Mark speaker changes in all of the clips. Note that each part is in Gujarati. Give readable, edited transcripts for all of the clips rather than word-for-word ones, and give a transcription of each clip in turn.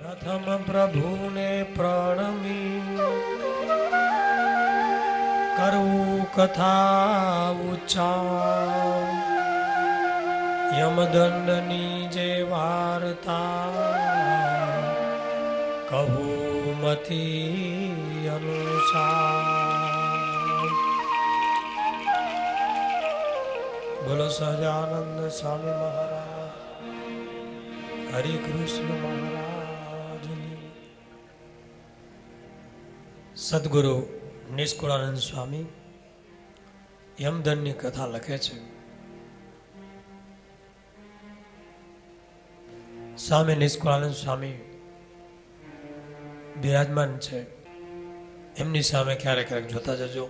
Speaker 1: પ્રથમ પ્રભુને પ્રણમી કરવું કથા ઉચ્ચાર યમદંડની જે વાર્તા કહું મથી અનુસાર. બોલો સહજાનંદ સ્વામી મહારાજ, હરે કૃષ્ણ મહારાજની. સદગુરુ નિષ્કુળાનંદ સ્વામી યમદંડની કથા લખે છે. સ્વામી નિષ્કુળાનંદ સ્વામી બિરાજમાન છે. એમની સામે ક્યારેક ક્યારેક જોતા જજો.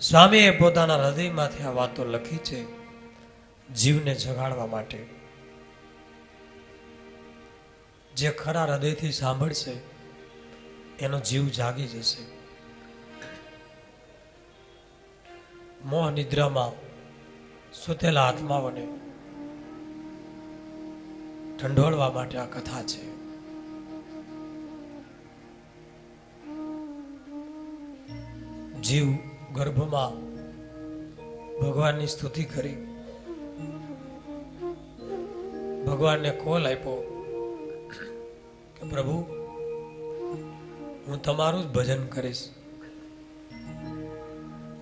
Speaker 1: સ્વામીએ પોતાના હૃદયમાંથી આ વાતો લખી છે જીવને જગાડવા માટે. જે ખરા હૃદયથી સાંભળશે એનો જીવ જાગી જશે. મોહ નિદ્રામાં સુતેલા આત્માઓને ઢંઢોળવા માટે આ કથા છે. જીવ ગર્ભમાં ભગવાનની સ્તુતિ કરી, ભગવાનને કોલ આપ્યો કે પ્રભુ હું તમારું જ ભજન કરીશ.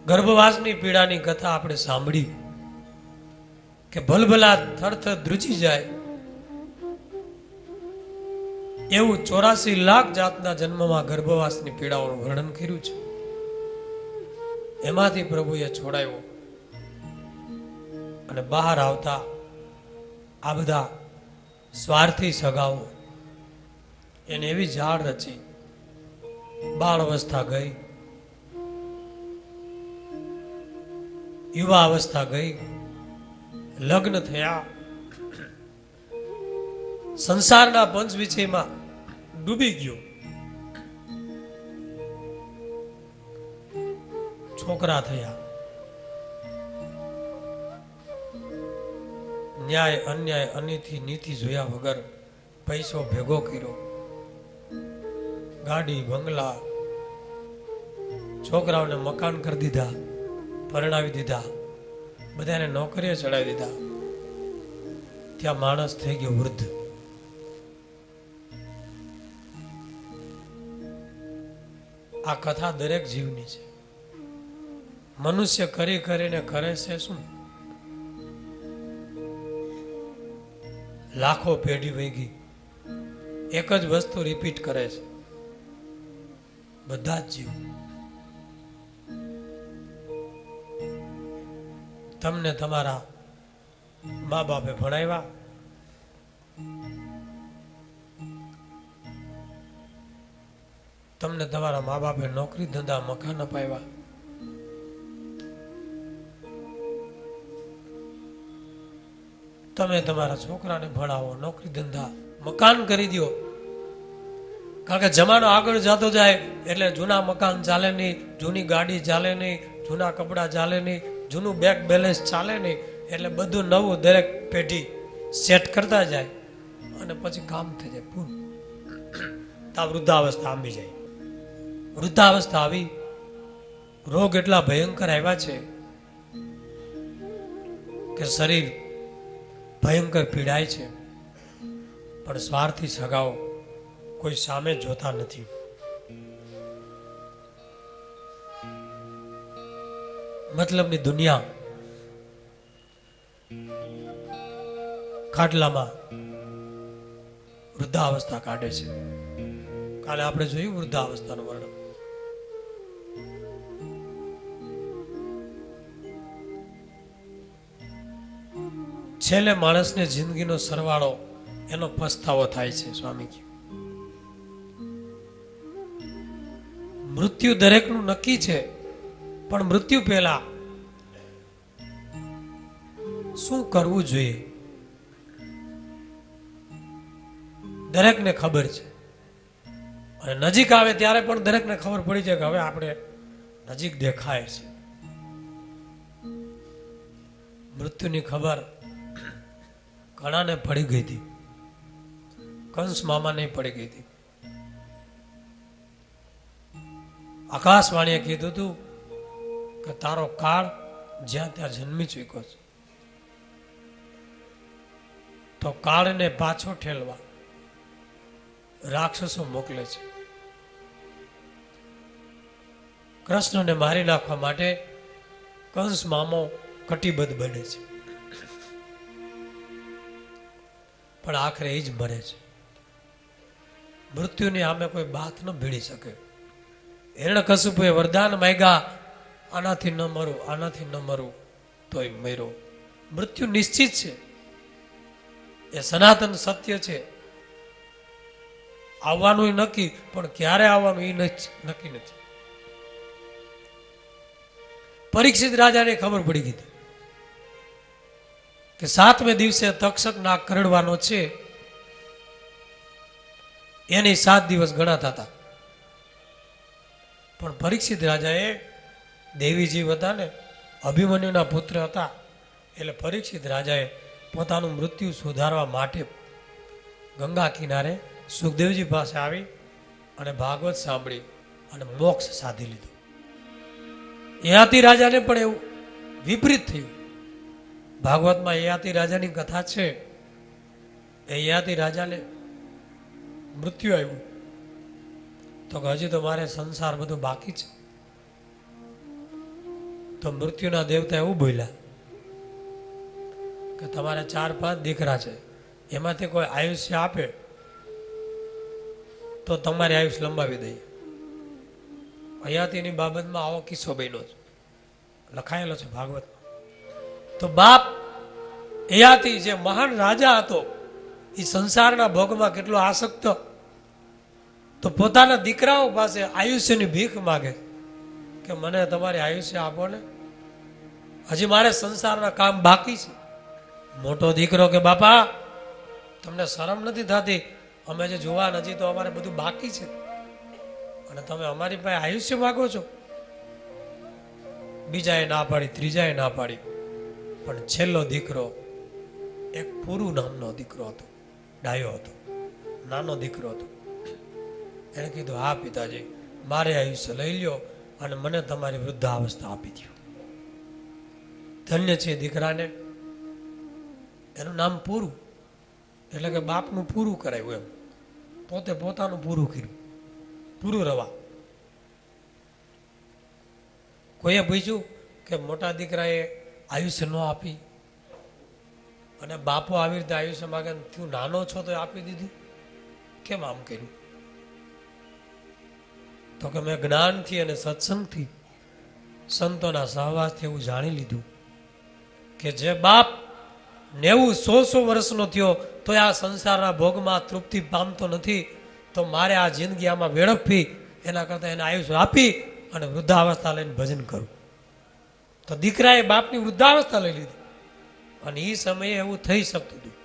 Speaker 1: ગર્ભવાસની પીડાની કથા આપણે સાંભળી કે ભલભલા થરથર ધ્રુજી જાય એવું 84 લાખ જાતના જન્મમાં ગર્ભવાસની પીડાઓનું વર્ણન કર્યું છે. એમાંથી પ્રભુએ છોડાયો અને બહાર આવતા આ બધા સ્વાર્થી સગાઓ એને એવી ઝાડ રચી. બાળ અવસ્થા ગઈ, યુવા અવસ્થા ગઈ, લગ્ન થયા, સંસારના પંચ વિષયમાં ડૂબી ગયો. છોકરા થયા, ન્યાય અન્યાય અનિતિ નીતિ જોયા વગર પૈસો ભેગો કર્યો, ગાડી બંગલા, છોકરાઓને મકાન કરી દીધા, પરણાવી દીધા, બધાને નોકરીએ ચડાવી દીધા. ત્યાં માણસ થઈ ગયો વૃદ્ધ. આ કથા દરેક જીવની છે. મનુષ્ય કરી કરીને કરે છે શું? લાખો પેઢી વહી ગઈ, એક જ વસ્તુ રિપીટ કરે છે બધા જ જીવ. તમને તમારા મા બાપે ભણાવ્યા, તમને તમારા મા બાપે નોકરી ધંધા મકાન અપાવ્યા, તમે તમારા છોકરાને ભણાવો, નોકરી ધંધા મકાન કરી દો. કારણ કે જમાનો આગળ જતો જાય એટલે જૂના મકાન ચાલે નહીં, જૂની ગાડી ચાલે નહીં, જૂના કપડાં ચાલે નહીં, જૂનું બેંક બેલેન્સ ચાલે નહીં. એટલે બધું નવું દરેક પેઢી સેટ કરતા જાય અને પછી કામ થઈ જાય પૂરું. તા વૃદ્ધાવસ્થા આંબી જાય. વૃદ્ધાવસ્થા આવી, રોગ એટલા ભયંકર આવ્યા છે કે શરીર ભયંકર પીડાય છે, પણ સ્વાર્થી સગાઓ કોઈ સામે જોતા નથી. મતલબની દુનિયા ખાટલામાં વૃદ્ધાવસ્થા કાઢે છે. કાલે આપણે જોયું વૃદ્ધાવસ્થાનું વર્ણન. છેલ્લે માણસને જિંદગીનો સરવાળો એનો પસ્તાવો થાય છે. સ્વામી કહ્યું મૃત્યુ દરેકનું નક્કી છે, પણ મૃત્યુ પહેલા શું કરવું જોઈએ દરેકને ખબર છે. અને નજીક આવે ત્યારે પણ દરેકને ખબર પડી જાય કે હવે આપણે નજીક દેખાય છે. મૃત્યુની ખબર ઘણાને પડી ગઈ હતી. કંસ મામા નહીં પડી ગઈ હતી. આકાશવાણીએ કીધું હતું કે તારો કાળ જ્યાં ત્યાં જન્મી ચૂક્યો છે, તો કાળને પાછો ઠેલવા રાક્ષસો મોકલે છે. કૃષ્ણને મારી નાખવા માટે કંસ મામો કટિબદ્ધ બને છે, પણ આખરે એ જ મરે છે. મૃત્યુની સામે કોઈ બાત ન ભીડી શકે. હિરણ્યકશિપુએ વરદાન માંગ્યા, આનાથી ન મરું, આનાથી ન મરું, તોય મર્યો. મૃત્યુ નિશ્ચિત છે, એ સનાતન સત્ય છે. આવવાનું નક્કી, પણ ક્યારે આવવાનું એ નક્કી નથી. પરીક્ષિત રાજાને ખબર પડી ગઈ કે 7મે દિવસે તક્ષક નાગ કરડવાનો છે. એની 7 દિવસ ગણાતા હતા, પણ પરીક્ષિત રાજાએ દેવીજી હતા ને, અભિમન્યુના પુત્ર હતા, એટલે પરીક્ષિત રાજાએ પોતાનું મૃત્યુ સુધારવા માટે ગંગા કિનારે સુખદેવજી પાસે આવી અને ભાગવત સાંભળી અને મોક્ષ સાધી લીધો. યયાતિ રાજાને પણ એવું વિપરીત થયું. ભાગવતમાં યયાતિ રાજાની કથા છે. એ યયાતિ રાજાને મૃત્યુ આવ્યું તો હજી તો મારે સંસાર બધું બાકી છે. તો મૃત્યુના દેવતા એવું બોલ્યા કે તમારે 4-5 દીકરા છે, એમાંથી કોઈ આયુષ્ય આપે તો તમારી આયુષ લંબાવી દઈએ. યયાતિની બાબતમાં આવો કિસ્સો બન્યો છે, લખાયેલો છે ભાગવતમાં. તો બાપ યયાતિ જે મહાન રાજા હતો, એ સંસારના ભોગમાં કેટલો આસક્ત, તો પોતાના દીકરાઓ પાસે આયુષ્યની ભીખ માગે કે મને તમારી આયુષ્ય આપો ને, હજી મારે સંસારના કામ બાકી છે. મોટો દીકરો કે બાપા તમને શરમ નથી થતી, અમે જે જુવાન, હજી તો અમારે બધું બાકી છે અને તમે અમારી પાસે આયુષ્ય માગો છો. બીજાએ ના પાડી, ત્રીજાએ ના પાડી, પણ છેલ્લો દીકરો એક પુરુ નામનો દીકરો હતો, ડાયો હતો, નાનો દીકરો હતો. એને કીધું હા પિતાજી, મારે આયુષ્ય લઈ લ્યો અને મને તમારી વૃદ્ધાવસ્થા આપી દો. ધન્ય છે દીકરાને, એનું નામ પૂરું, એટલે કે બાપનું પૂરું કરાયું. એમ પોતે પોતાનું પૂરું કર્યું, પૂરું રવા. કોઈએ પૂછ્યું કે મોટા દીકરાએ આયુષ્ય ન આપી અને બાપો આવી રીતે આયુષ્ય માગે, તું નાનો છો તો આપી દીધું, કેમ આમ કર્યું? તો કે મેં જ્ઞાનથી અને સત્સંગથી, સંતોના સહવાસથી એવું જાણી લીધું કે જે બાપ 90-100 વર્ષનો થયો તો આ સંસારના ભોગમાં તૃપ્તિ પામતો નથી, તો મારે આ જિંદગી આમાં વેડફવી, એના કરતાં એને આયુષ્ય આપી અને વૃદ્ધાવસ્થા લઈને ભજન કરું. તો દીકરાએ બાપની વૃદ્ધાવસ્થા લઈ લીધી અને એ સમયે એવું થઈ શકતું હતું.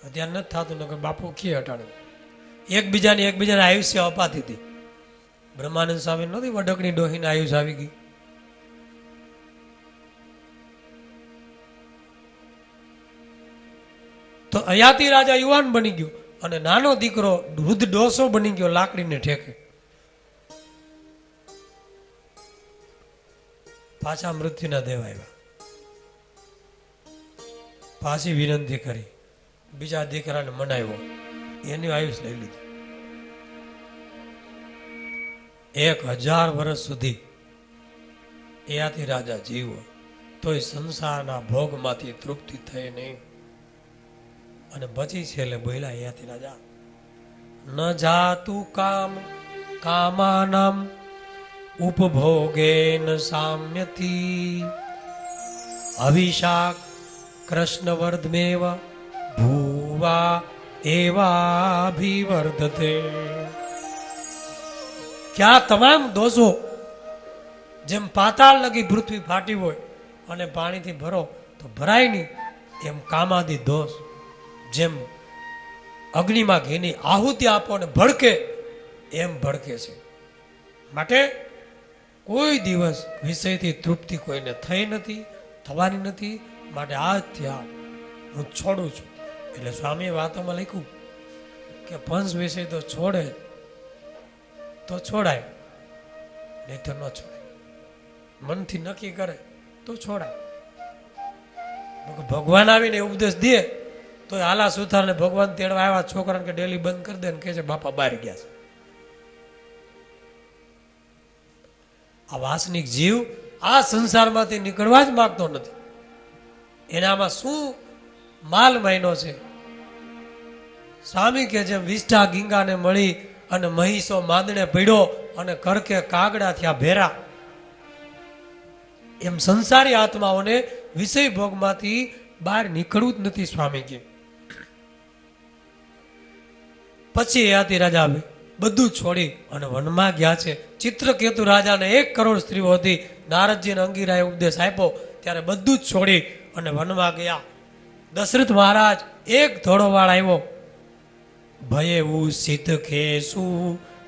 Speaker 1: અત્યારે નથી થતું, નકર બાપુ કી હટાડે. એકબીજાને આયુષ્ય અપાતી હતી. બ્રહ્માનંદ સ્વામી નથી વડકની ડોહીને આયુષ્ય આવી ગઈ. તો યયાતિ રાજા યુવાન બની ગયો અને નાનો દીકરો વૃદ્ધ ડોસો બની ગયો લાકડીને ઠેકે. પાછા મૃત્યુના દેવ આવ્યા, પાછી વિનંતી કરી, બીજા દીકરાને મનાવ્યો, એની આયુષ લઈ લીધી. 1000 વર્ષ સુધી યયાતિ રાજા જીવો તોય સંસારના ભોગમાંથી તૃપ્તિ થઈ નહીં. અને પછી છેલ્લે બોલ્યા યયાતિ રાજા, ન જાતું કામ કામાનામ ઉપભોગેન સામ્યથી અભિષાક કૃષ્ણવર્ધમેવ ભૂવા એવાભિવર્ધતે. ક્યાં તમામ દોષો જેમ પાતાળ લગી પૃથ્વી ફાટી હોય અને પાણીથી ભરો તો ભરાય નહીં, એમ કામાદિ દોષ જેમ અગ્નિમાં ઘીની આહુતિ આપો અને ભડકે એમ ભડકે છે. માટે કોઈ દિવસ વિષયથી તૃપ્તિ કોઈને થઈ નથી, થવાની નથી. માટે આજથી આ હું છોડું છું. એટલે સ્વામીએ વાતોમાં લખ્યું કે પંચ વિષય તો છોડે તો છોડાય, નહીં તો ન છોડાય. મનથી નક્કી કરે તો છોડાય. ભગવાન આવીને ઉપદેશ દે તો આલા સુથાર ને ભગવાન તેડવા આવ્યા છોકરાને કે ડેલી બંધ કરી દે ને કે છે બાપા બહાર ગયા છે. આ વાસનિક જીવ આ સંસારમાંથી નીકળવા જ માંગતો નથી. એનામાં શું માલ મહિનો છે. સ્વામી કે જેમ વિષ્ઠા ગીંગાને મળી અને મહીસો માંદણે પડ્યો અને કરકે કાગડા થયા ભેરા, એમ સંસારી આત્માઓને વિષય ભોગમાંથી બહાર નીકળવું જ નથી. સ્વામી કે પછી યાતિ રાજા બધું છોડી અને વનમાં ગયા છે. ચિત્રકેતુ રાજાને 1 કરોડ સ્ત્રીઓ હતી. નારદજીને અંગીરાએ ઉપદેશ આપ્યો ત્યારે બધું જ છોડી અને વનમાં ગયા. દશરથ મહારાજ એક ધોળો વાળ આવ્યો. ભયે ઉષિત ખેસુ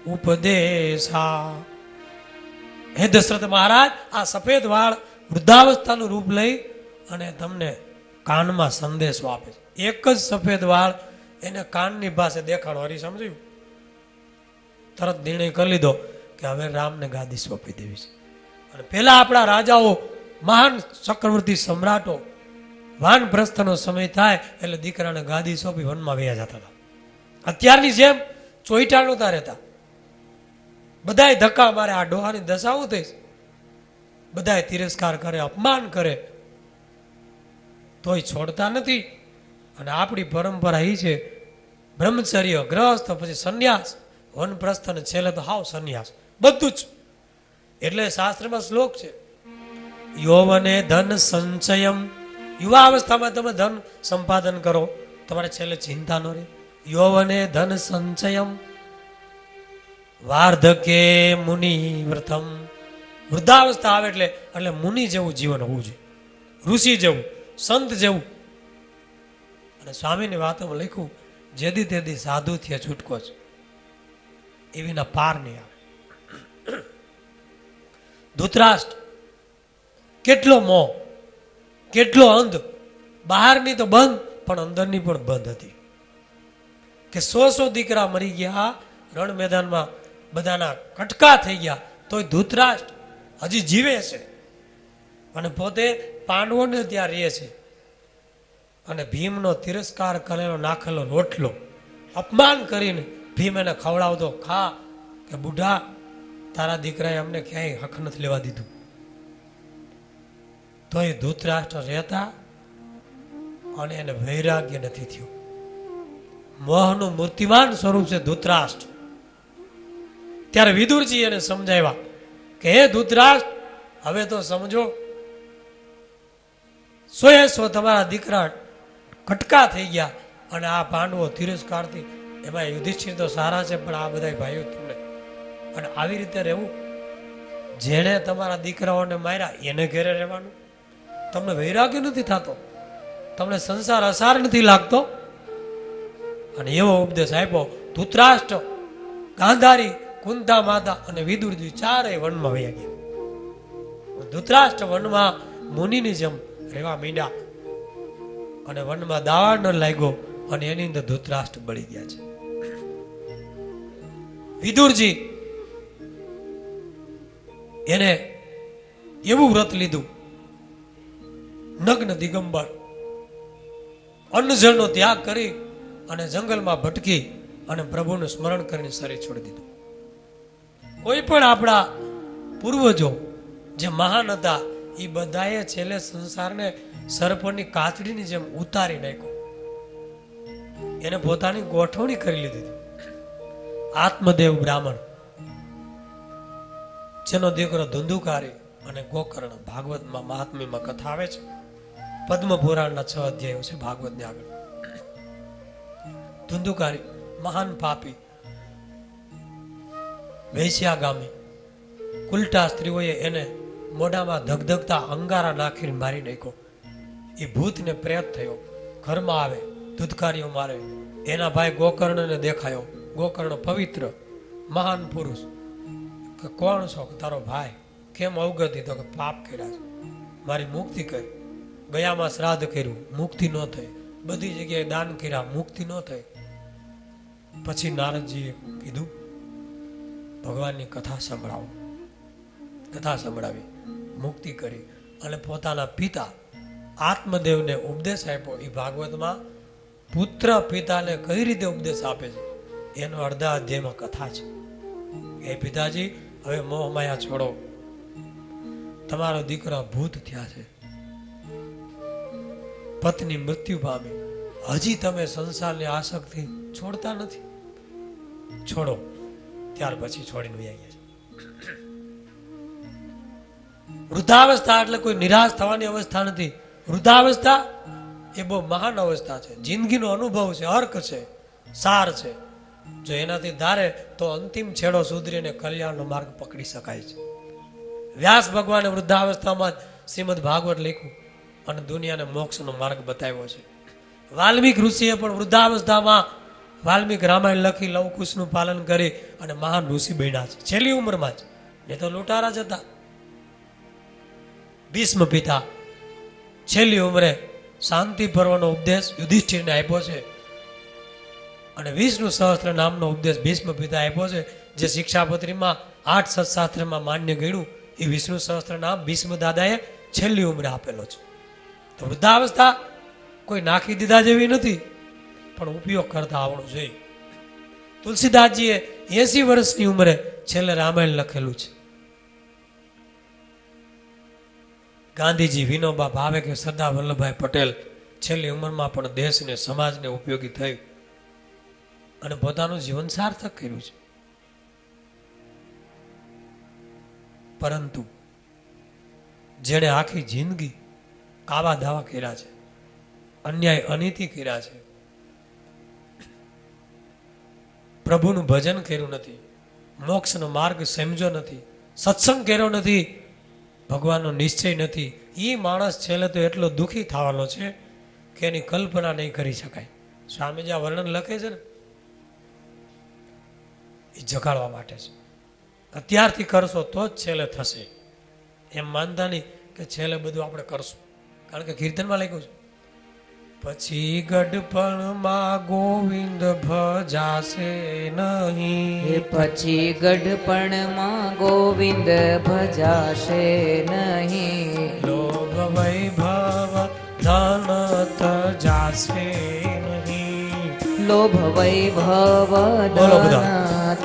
Speaker 1: ઉપદેશા. હે દશરથ મહારાજ, આ સફેદ વાળ વૃદ્ધાવસ્થાનું રૂપ લઈ અને તમને કાનમાં સંદેશો આપે છે. એક જ સફેદ વાળ એને કાનની પાસે દેખાડો. હરી સમજ્યું? તરત નિર્ણય કરી લીધો કે હવે રામને ગાદી સોંપી દેવી છે. અને પેલા આપણા રાજાઓ, મહાન ચક્રવર્તી સમ્રાટો, વાનપ્રસ્થનો સમય થાય એટલે દીકરાને ગાદી સોંપી વનમાં વયા જતા હતા. અત્યારની જેમ ચોઈટા નહોતા રહેતા. બધાય ધક્કા મારે. આ ડોહાની દશા શું થઈ? બધાય તિરસ્કાર કરે, અપમાન કરે, તોય છોડતા નથી. અને આપણી પરંપરા એ છે બ્રહ્મચર્ય, ગ્રહસ્થ, પછી સંન્યાસ, વનપ્રસ્થ અને છેલ્લે તો હાવ સંન્યાસ. બધું જ. એટલે શાસ્ત્રમાં શ્લોક છે, યૌવને ધન સંચયમ. યુવા અવસ્થામાં તમે ધન સંપાદન કરો, તમારે છેલ્લે ચિંતા ન રહે. યૌવને ધન સંચયમ વાર્ધકે મુનિ વ્રતમ. વૃદ્ધાવસ્થા આવે એટલે મુનિ જેવું જીવન હોવું જોઈએ, ઋષિ જેવું, સંત જેવું. અને સ્વામીની વાતોમાં લખ્યું, જેદી તેદી સાધુ થયા છૂટકો છે, એવીના પાર નહીં આવે. ધૃતરાષ્ટ્ર કેટલો મોહ, કેટલો અંધ. બહારની તો બંધ પણ અંદરની પણ બંધ હતી. કે 100 દીકરા મરી ગયા, રણ મેદાનમાં બધાના કટકા થઈ ગયા, તોય ધૃતરાષ્ટ્ર હજી જીવે છે અને પોતે પાંડવોને ત્યાં રહે છે. અને ભીમનો તિરસ્કાર કરેલો નાખેલો રોટલો અપમાન કરીને ભીમ એને ખવડાવતો, ખા કે બુઢા તારા દીકરાએ અમને ક્યાંય હક નથી લેવા દીધું. તો એ ધૃતરાષ્ટ્ર રહેતા અને એને વૈરાગ્ય નથી થયું. મોહનું મૂર્તિમાન સ્વરૂપ છે ધૃતરાષ્ટ્ર. ત્યારે વિદુરજી એને સમજાવ્યા કે હે ધૃતરાષ્ટ્ર, હવે તો સમજો, 100 તમારા દીકરા કટકા થઈ ગયા અને આ પાંડવો તિરસ્કારથી. એમાં યુધિષ્ઠિર તો સારા છે પણ આ બધા ભાઈઓ તમને. અને આવી રીતે રહેવું, જેણે તમારા દીકરાઓને માર્યા એને ઘેરે રહેવાનું. તમને વૈરાગ્ય નથી થતો, તમને સંસાર અસાર નથી લાગતો. અને એવો ઉપદેશ આપ્યો. ધૃતરાષ્ટ્ર, ગાંધારી, કુંતા માતા અને વિદુરજી ચારેય વનમાં વયા ગયા. ધૃતરાષ્ટ્ર વનમાં મુનિની જેમ રહેવા માંડ્યા અને વનમાં દાવાળ ન લાગ્યો અને એની અંદર ધૃતરાષ્ટ્ર બળી ગયા છે. વિદુરજી એને એવું વ્રત લીધું, નગ્ન દિગંબર, અન્નજળનો ત્યાગ કરી અને જંગલમાં ભટકી અને પ્રભુનું સ્મરણ કરીને શરીર છોડી દીધું. કોઈ પણ આપણા પૂર્વજો જે મહાન હતા એ બધાએ છેલ્લે સંસારને સર્પની કાચડીની જેમ ઉતારી નાખ્યો. એને પોતાની ગોઠવણી કરી લીધી. આત્મદેવ બ્રાહ્મણ, જેનો દીકરો ધુંધુકારી અને ગોકર્ણ, ભાગવતમાં મહાત્મ્યમાં કથા આવે છે. પદ્મ પુરાણના 6 અધ્યાયો છે ભાગવતની આગળ. ધુંધુકારી મહાન પાપી, વૈશ્યાગામી, ઉલટા સ્ત્રીઓએ એને મોઢામાં ધગધગતા અંગારા નાખીને મારી નાખ્યો. એ ભૂતને પ્રેત થયો, ઘરમાં આવે, ધુધકારીઓ મારે. એના ભાઈ ગોકર્ણને દેખાયો. ગોકર્ણ પવિત્ર મહાન પુરુષ. કે કોણ છો? કે તારો ભાઈ. કેમ અવગતિ? તો કે પાપ કર્યા છે, મારી મુક્તિ કરી. ગયામાં શ્રાદ્ધ કર્યું, મુક્તિ ન થઈ. બધી જગ્યાએ દાન કર્યા, મુક્તિ ન થઈ. પછી નારદજીએ કીધું ભગવાનની કથા સંભળાવો. કથા સંભળાવી, મુક્તિ કરી અને પોતાના પિતા આત્મદેવને ઉપદેશ આપ્યો. એ ભાગવતમાં પુત્ર પિતાને કઈ રીતે ઉપદેશ આપે છે એનો અડધા અધ્યાયમાં કથા છે. એ પિતાજી, હવે મોહ માયા છોડો, તમારો દીકરા ભૂત થયા છે, પત્ની મૃત્યુ પામી, હજી તમે સંસારની આસક્તિ છોડતા નથી, છોડો. ત્યાર પછી છોડીને વહી આવ્યા છે. વૃદ્ધાવસ્થા એટલે કોઈ નિરાશ થવાની અવસ્થા નથી. વૃદ્ધાવસ્થા એ બહુ મહાન અવસ્થા છે, જિંદગીનો અનુભવ છે, અર્ક છે, સાર છે. જો એનાથી ધારે તો અંતિમ છેડો સુધરીને કલ્યાણનો માર્ગ પકડી શકાય છે. વ્યાસ ભગવાને વૃદ્ધાવસ્થામાં જ શ્રીમદ ભાગવત લખ્યું અને દુનિયાને મોક્ષનો માર્ગ બતાવ્યો છે. વાલ્મીક ઋષિએ પણ વૃદ્ધાવસ્થામાં વાલ્મીક રામાયણ લખી લવકુશનું પાલન કરી અને મહાન ઋષિ બન્યા છે છેલ્લી ઉંમરમાં જ. ને તો લૂંટારા જ હતા. ભીષ્મ પિતા છેલ્લી ઉંમરે શાંતિ પર્વનો ઉપદેશ યુધિષ્ઠિરને આપ્યો છે અને વિષ્ણુ સહસ્ત્ર નામનો ઉપદેશ ભીષ્મ પિતા આપ્યો છે, જે શિક્ષાપત્રીમાં 8 સત્શાસ્ત્રમાં માન્ય ગણ્યું. એ વિષ્ણુ સહસ્ત્ર નામ ભીષ્મ દાદાએ છેલ્લી ઉંમરે આપેલો છે. તો વૃદ્ધાવસ્થા કોઈ નાખી દીધા જેવી નથી, પણ ઉપયોગ કરતા આવડવું જોઈએ. તુલસીદાસજીએ 80 વર્ષની ઉંમરે છેલ્લે રામાયણ લખેલું છે. ગાંધીજી, વિનોબા ભાવે કે સરદાર વલ્લભભાઈ પટેલ છેલ્લી ઉંમરમાં પણ દેશને સમાજને ઉપયોગી થઈ અને પોતાનું જીવન સાર્થક કર્યું છે. પરંતુ જેણે આખી જિંદગી કાવા દાવા કર્યા છે, અન્યાય અનીતિ કર્યા છે, પ્રભુનું ભજન કર્યું નથી, મોક્ષનો માર્ગ સમજો નથી, સત્સંગ કર્યો નથી, ભગવાનનો નિશ્ચય નથી, એ માણસ છેલ્લે તો એટલો દુઃખી થવાનો છે કે એની કલ્પના નહીં કરી શકાય. સ્વામીજી આ વર્ણન લખે છે ને એ જગાડવા માટે છે. અત્યારથી કરશો તો જ છેલ્લે થશે, એમ માનતા નહીં કે છેલ્લે બધું આપણે કરશું. કારણ કે કીર્તનમાં લખ્યું છે, પછી ગઢપણમાં ગોવિંદ ભજાશે નહીં,
Speaker 2: પછી ગઢપણમાં ગોવિંદ ભજાશે નહીં,
Speaker 1: લોભ વૈભવ ધન તજાશે નહીં,
Speaker 2: લોભ વૈભવ
Speaker 1: બોલો બધા.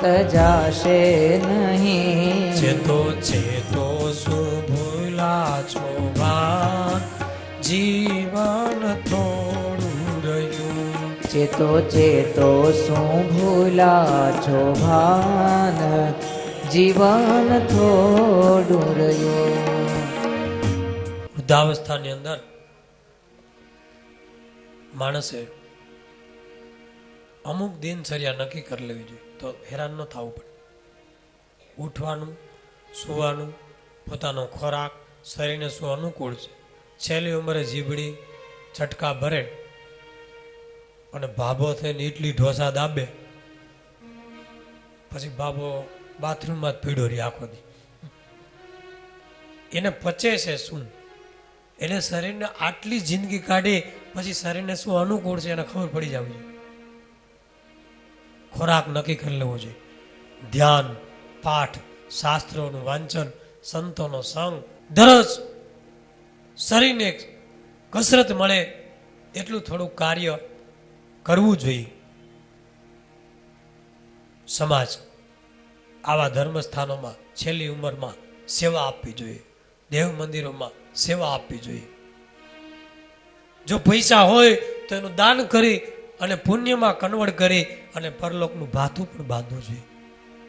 Speaker 2: ધન તજાશે નહીં,
Speaker 1: ચેતો ચેતો શું ભૂલા છો ભાન, જીવન થોડું રહ્યું,
Speaker 2: ચેતો ચેતો શું ભૂલા છો ભાન, જીવન થોડું રહ્યું.
Speaker 1: વૃદ્ધાવસ્થાની અંદર માણસે અમુક દિનચર્યા નક્કી કરી લેવી જોઈએ, તો હેરાન ન થવું પડે. ઉઠવાનું, સુવાનું, પોતાનો ખોરાક, શરીરને શું અનુકૂળ છે. છેલ્લી ઉંમરે જીભડી ચટકા ભરે અને ભાભો થઈને ઇડલી ઢોસા દાબે, પછી ભાભો બાથરૂમમાં જ પીડો રહી આખો દી. એને પચે છે શું? એને શરીરને આટલી જિંદગી કાઢી પછી શરીરને શું અનુકૂળ છે એને ખબર પડી જવી જોઈએ. ખોરાક નક્કી કરી લેવો જોઈએ. ધ્યાન, પાઠ, શાસ્ત્રોનું વાંચન, સંતોનો સંગ, દરરોજ શરીરને કસરત મળે એટલું થોડું કાર્ય કરવું જોઈએ. સમાજ આવા ધર્મસ્થાનોમાં છેલ્લી ઉંમરમાં સેવા આપવી જોઈએ. દેવ મંદિરોમાં સેવા આપવી જોઈએ. જો પૈસા હોય તો એનું દાન કરી અને પુણ્યમાં કન્વર્ટ કરી અને પરલોકનું ભાથું પણ બાંધવું જોઈએ.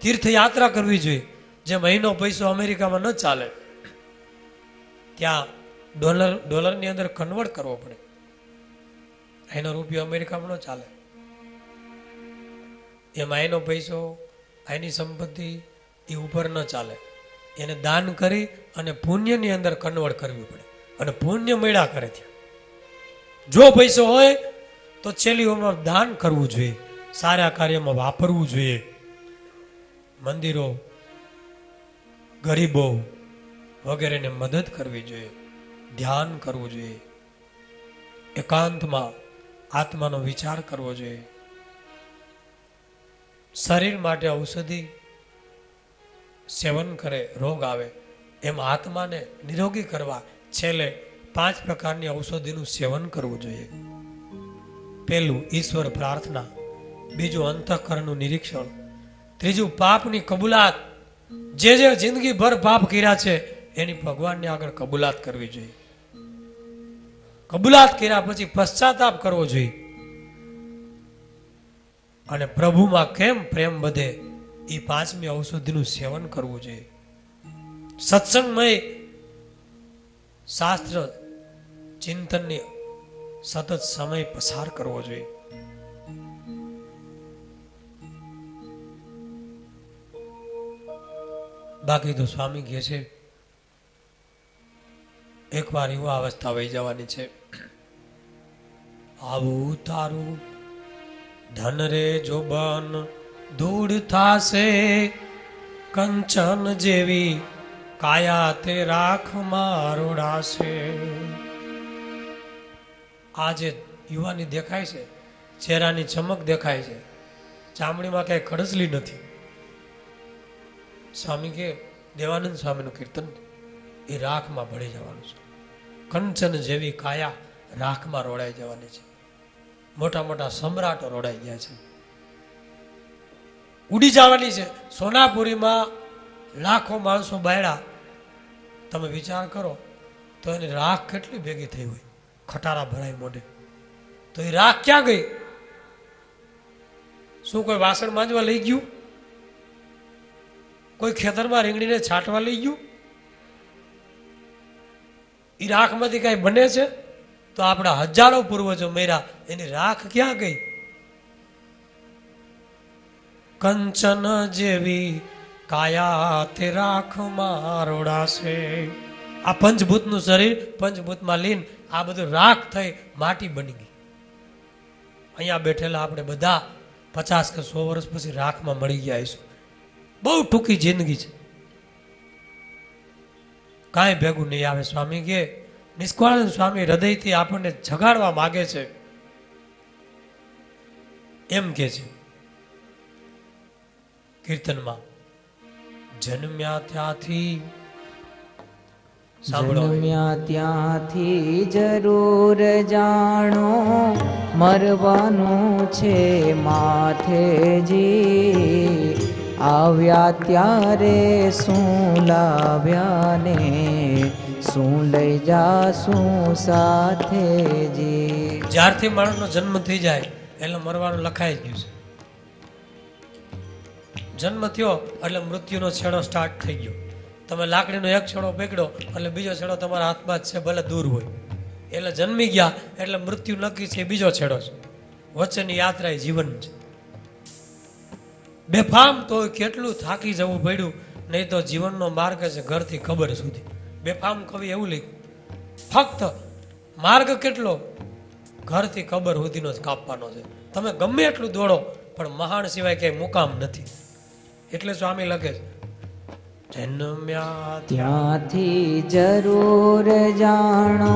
Speaker 1: તીર્થયાત્રા કરવી જોઈએ. જે મહિનો પૈસો અમેરિકામાં ન ચાલે, ત્યાં ડોલરની અંદર કન્વર્ટ કરવો પડે. એનો રૂપિયો અમેરિકામાં ન ચાલે. એમાં એનો પૈસો, એની સંપત્તિ એ ઉપર ન ચાલે. એને દાન કરી અને પુણ્યની અંદર કન્વર્ટ કરવી પડે અને પુણ્ય મળ્યા કરે ત્યાં. જો પૈસો હોય તો છેલ્લી ઉંમર દાન કરવું જોઈએ, સારા કાર્યમાં વાપરવું જોઈએ. મંદિરો, ગરીબો વગેરેને મદદ કરવી જોઈએ, ધ્યાન કરવું જોઈએ, એકાંતમાં આત્માનો વિચાર કરવો જોઈએ. શરીર માટે ઔષધિ સેવન કરે રોગ આવે, એમ આત્માને નિરોગી કરવા છેલ્લે 5 પ્રકારની ઔષધિનું સેવન કરવું જોઈએ. પહેલું ઈશ્વર પ્રાર્થના, બીજું અંતઃકરણનું નિરીક્ષણ, ત્રીજું પાપની કબૂલાત. જે જિંદગી ભર પાપ કર્યા છે એની ભગવાનની આગળ કબૂલાત કરવી જોઈએ. કબૂલાત કર્યા પછી પશ્ચાતાપ કરવો જોઈએ. અને પ્રભુમાં કેમ પ્રેમ વધે એ 5મી ઔષધિનું સેવન કરવું જોઈએ. સત્સંગમય શાસ્ત્ર ચિંતનની સતત સમય પસાર કરવો જોઈએ. બાકી તો સ્વામી કહે છે એકવાર યુવા અવસ્થા વહી જવાની છે. આવું તારું ધન રે જોબન દૂર થાશે, કંચન જેવી કાયા તે રાખમાં રોડાશે. આ જે યુવાની દેખાય છે, ચહેરાની ચમક દેખાય છે, ચામડીમાં કઈ કડસલી નથી. સ્વામી કે દેવાનંદ સ્વામીનું કીર્તન એ રાખમાં ભળી જવાનું છે. કંચન જેવી કાયા રાખમાં રોડાઈ જવાની છે. મોટા મોટા સમ્રાટો રોડાઈ ગયા છે, ઉડી જવાની છે. સોનાપુરીમાં લાખો માણસો બાયડા, તમે વિચાર કરો તો એની રાખ કેટલી ભેગી થઈ હોય, ખટારા ભરાય મોઢે. તો એ રાખ ક્યાં ગઈ? શું કોઈ વાસણ માંજવા લઈ ગયું? કોઈ ખેતરમાં રીંગણીને છાંટવા લઈ ગયું? એ રાખમાંથી કઈ બને છે? તો આપણા હજારો પૂર્વજો મર્યા, એની રાખ ક્યાં ગઈ? કંચન જેવી કાયા તે રાખમાં રોડાશે. આ પંચભૂતનું શરીર પંચભૂતમાં લીન આ બધું રાખ થઈ માટી બની ગઈ. અહીંયા બેઠેલા આપણે બધા 50 કે 100 વર્ષ પછી રાખમાં મળી ગયા હશું. બહુ ટૂંકી જિંદગી છે, કાંઈ ભેગું નહીં આવે. સ્વામી કે નિષ્કાળાનંદ સ્વામી હૃદયથી આપણને જગાડવા માગે છે. એમ કે છે કીર્તનમાં, જન્મ્યા ત્યાંથી
Speaker 2: જન્મ્યા ત્યાંથી જરૂર જાણો, મરવાનું છે માથેજી. આવ્યા ત્યારે શું લાવ્યા ને, શું લઈ જાશું સાથેજી.
Speaker 1: જ્યારથી માણસનો જન્મ થઈ જાય એટલે મરવાનું લખાઈ ગયું છે. જન્મ થયો એટલે મૃત્યુનો છેડો સ્ટાર્ટ થઈ ગયો. તમે લાકડીનો એક છેડો પકડો એટલે બીજો છેડો તમારા હાથમાં જ છે, ભલે દૂર હોય. એટલે જન્મી ગયા એટલે મૃત્યુ નક્કી છે, બીજો છેડો છે. વચ્ચેની યાત્રા એ જીવન છે. બેફામ તો કેટલું થાકી જવું પડ્યું, નહીં તો જીવનનો માર્ગ છે ઘરથી ખબર સુધી. બેફામ કવિ એવું લખ્યું, ફક્ત માર્ગ કેટલો? ઘરથી ખબર સુધીનો જ કાપવાનો છે. તમે ગમે એટલું દોડો પણ મહાન સિવાય ક્યાંય મુકામ નથી. એટલે સ્વામી લખે છે, જન્મ્યા
Speaker 2: ત્યાંથી જરૂર જાણો,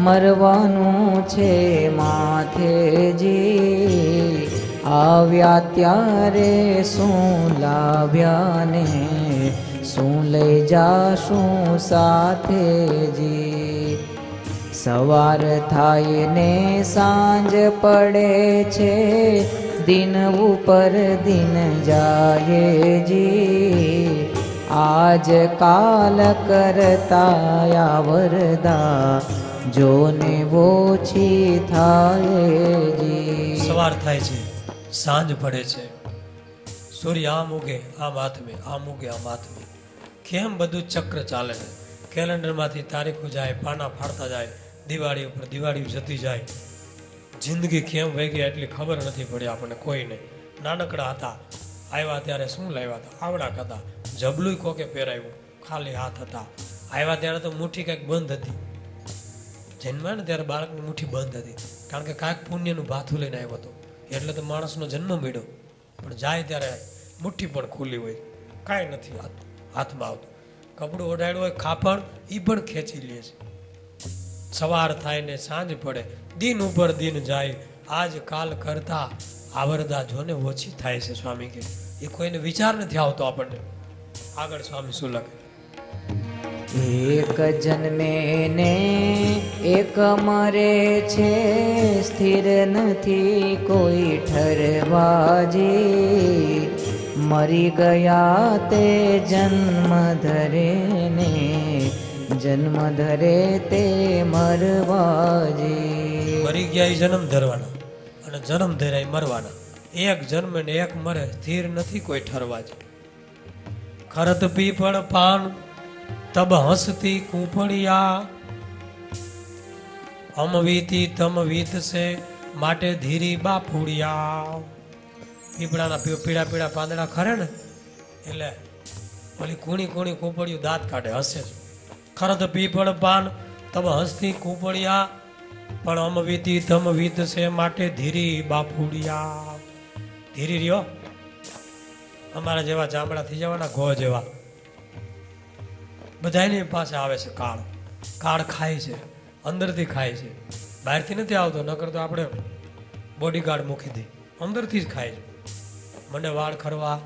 Speaker 2: મરવાનું છે માથેજી. આવ્યા ત્યારે શું લાવ્યા ને, શું લઈ જાશું સાથેજી. સવાર થાય ને સાંજ પડે છે, દિન ઉપર દિન જાય જી. આજ કાલ કરતા આવરદા, જોને ઓછી થાય જી.
Speaker 1: સવાર થાય છે, સાંજ પડે છે, સૂર્ય આમ ઉગે આમ હાથમે, આમ ઉગે આમ હાથમે. કેમ બધું ચક્ર ચાલે છે? કેલેન્ડરમાંથી તારીખો જાય, પાના ફાડતા જાય, દિવાળી ઉપર દિવાળી જતી જાય. જિંદગી કેમ વહી ગઈ એટલી ખબર નથી પડી આપણને કોઈને. નાનકડા હતા, આવ્યા ત્યારે શું લાવ્યા હતા? આવડા હતા, જબલું કોકે પહેરાવ્યું, ખાલી હાથ હતા. આવ્યા ત્યારે તો મુઠ્ઠી કંઈક બંધ હતી. જન્મ્યા ને ત્યારે બાળકની મુઠ્ઠી બંધ હતી, કારણ કે કાંઈક પુણ્યનું ભાથું લઈને આવ્યો હતો. એટલે તો માણસનો જન્મ મળ્યો. પણ જાય ત્યારે મુઠ્ઠી પણ ખુલ્લી હોય, કાંઈ નથી હાથમાં આવતું. કપડું ઓઢાડ્યું હોય ખાપણ, એ પણ ખેંચી લે છે. સવાર થાય ને સાંજ પડે, દિન ઉપર દિન જાય, આજ કાલ કરતા આવરદા જો ને ઓછી થાય છે. સ્વામી કે એ કોઈને વિચાર નથી આવતો આપણને. આગળ સ્વામી શું લખે?
Speaker 2: એક જન્મે ને એક મરે છે, સ્થિર નથી કોઈ ઠરવાજી. મરી ગયા તે જન્મ ધરે ને, જન્મ ધરે તે મરવાજી.
Speaker 1: મરી ગયા એ જન્મ ધરવાના અને જન્મ ધર્યા એ મરવાના. એક જન્મ ને એક મરે, સ્થિર નથી કોઈ ઠરવા જ. ખરત પીપળ પાન તબ હસતી કૂંપણિયા, અમવીતી તમ વીતશે માટે ધીરી બાપુડિયા. પીપળાના પીળા પીળા પાંદડા ખરે ને એટલે ઓલી કૂણી કૂણી કૂંપળિયું દાંત કાઢે, હસે છે. ખરત પીપળ પાન તબ હસતી કૂંપણિયા, પણ અમવીતી તમ વીતશે માટે ધીરી બાપુડિયા. ધીરી રહ્યો, અમારા જેવા ચામડા થઈ જવાના, ઘો જેવા. બધાની પાસે આવે છે કાળ. કાળ ખાય છે, અંદરથી ખાય છે, બહારથી નથી આવતો. નકર તો આપણે બોડીગાર્ડ મૂકી દઈએ, અંદરથી જ ખાય છે. મને વાળ ખરવા,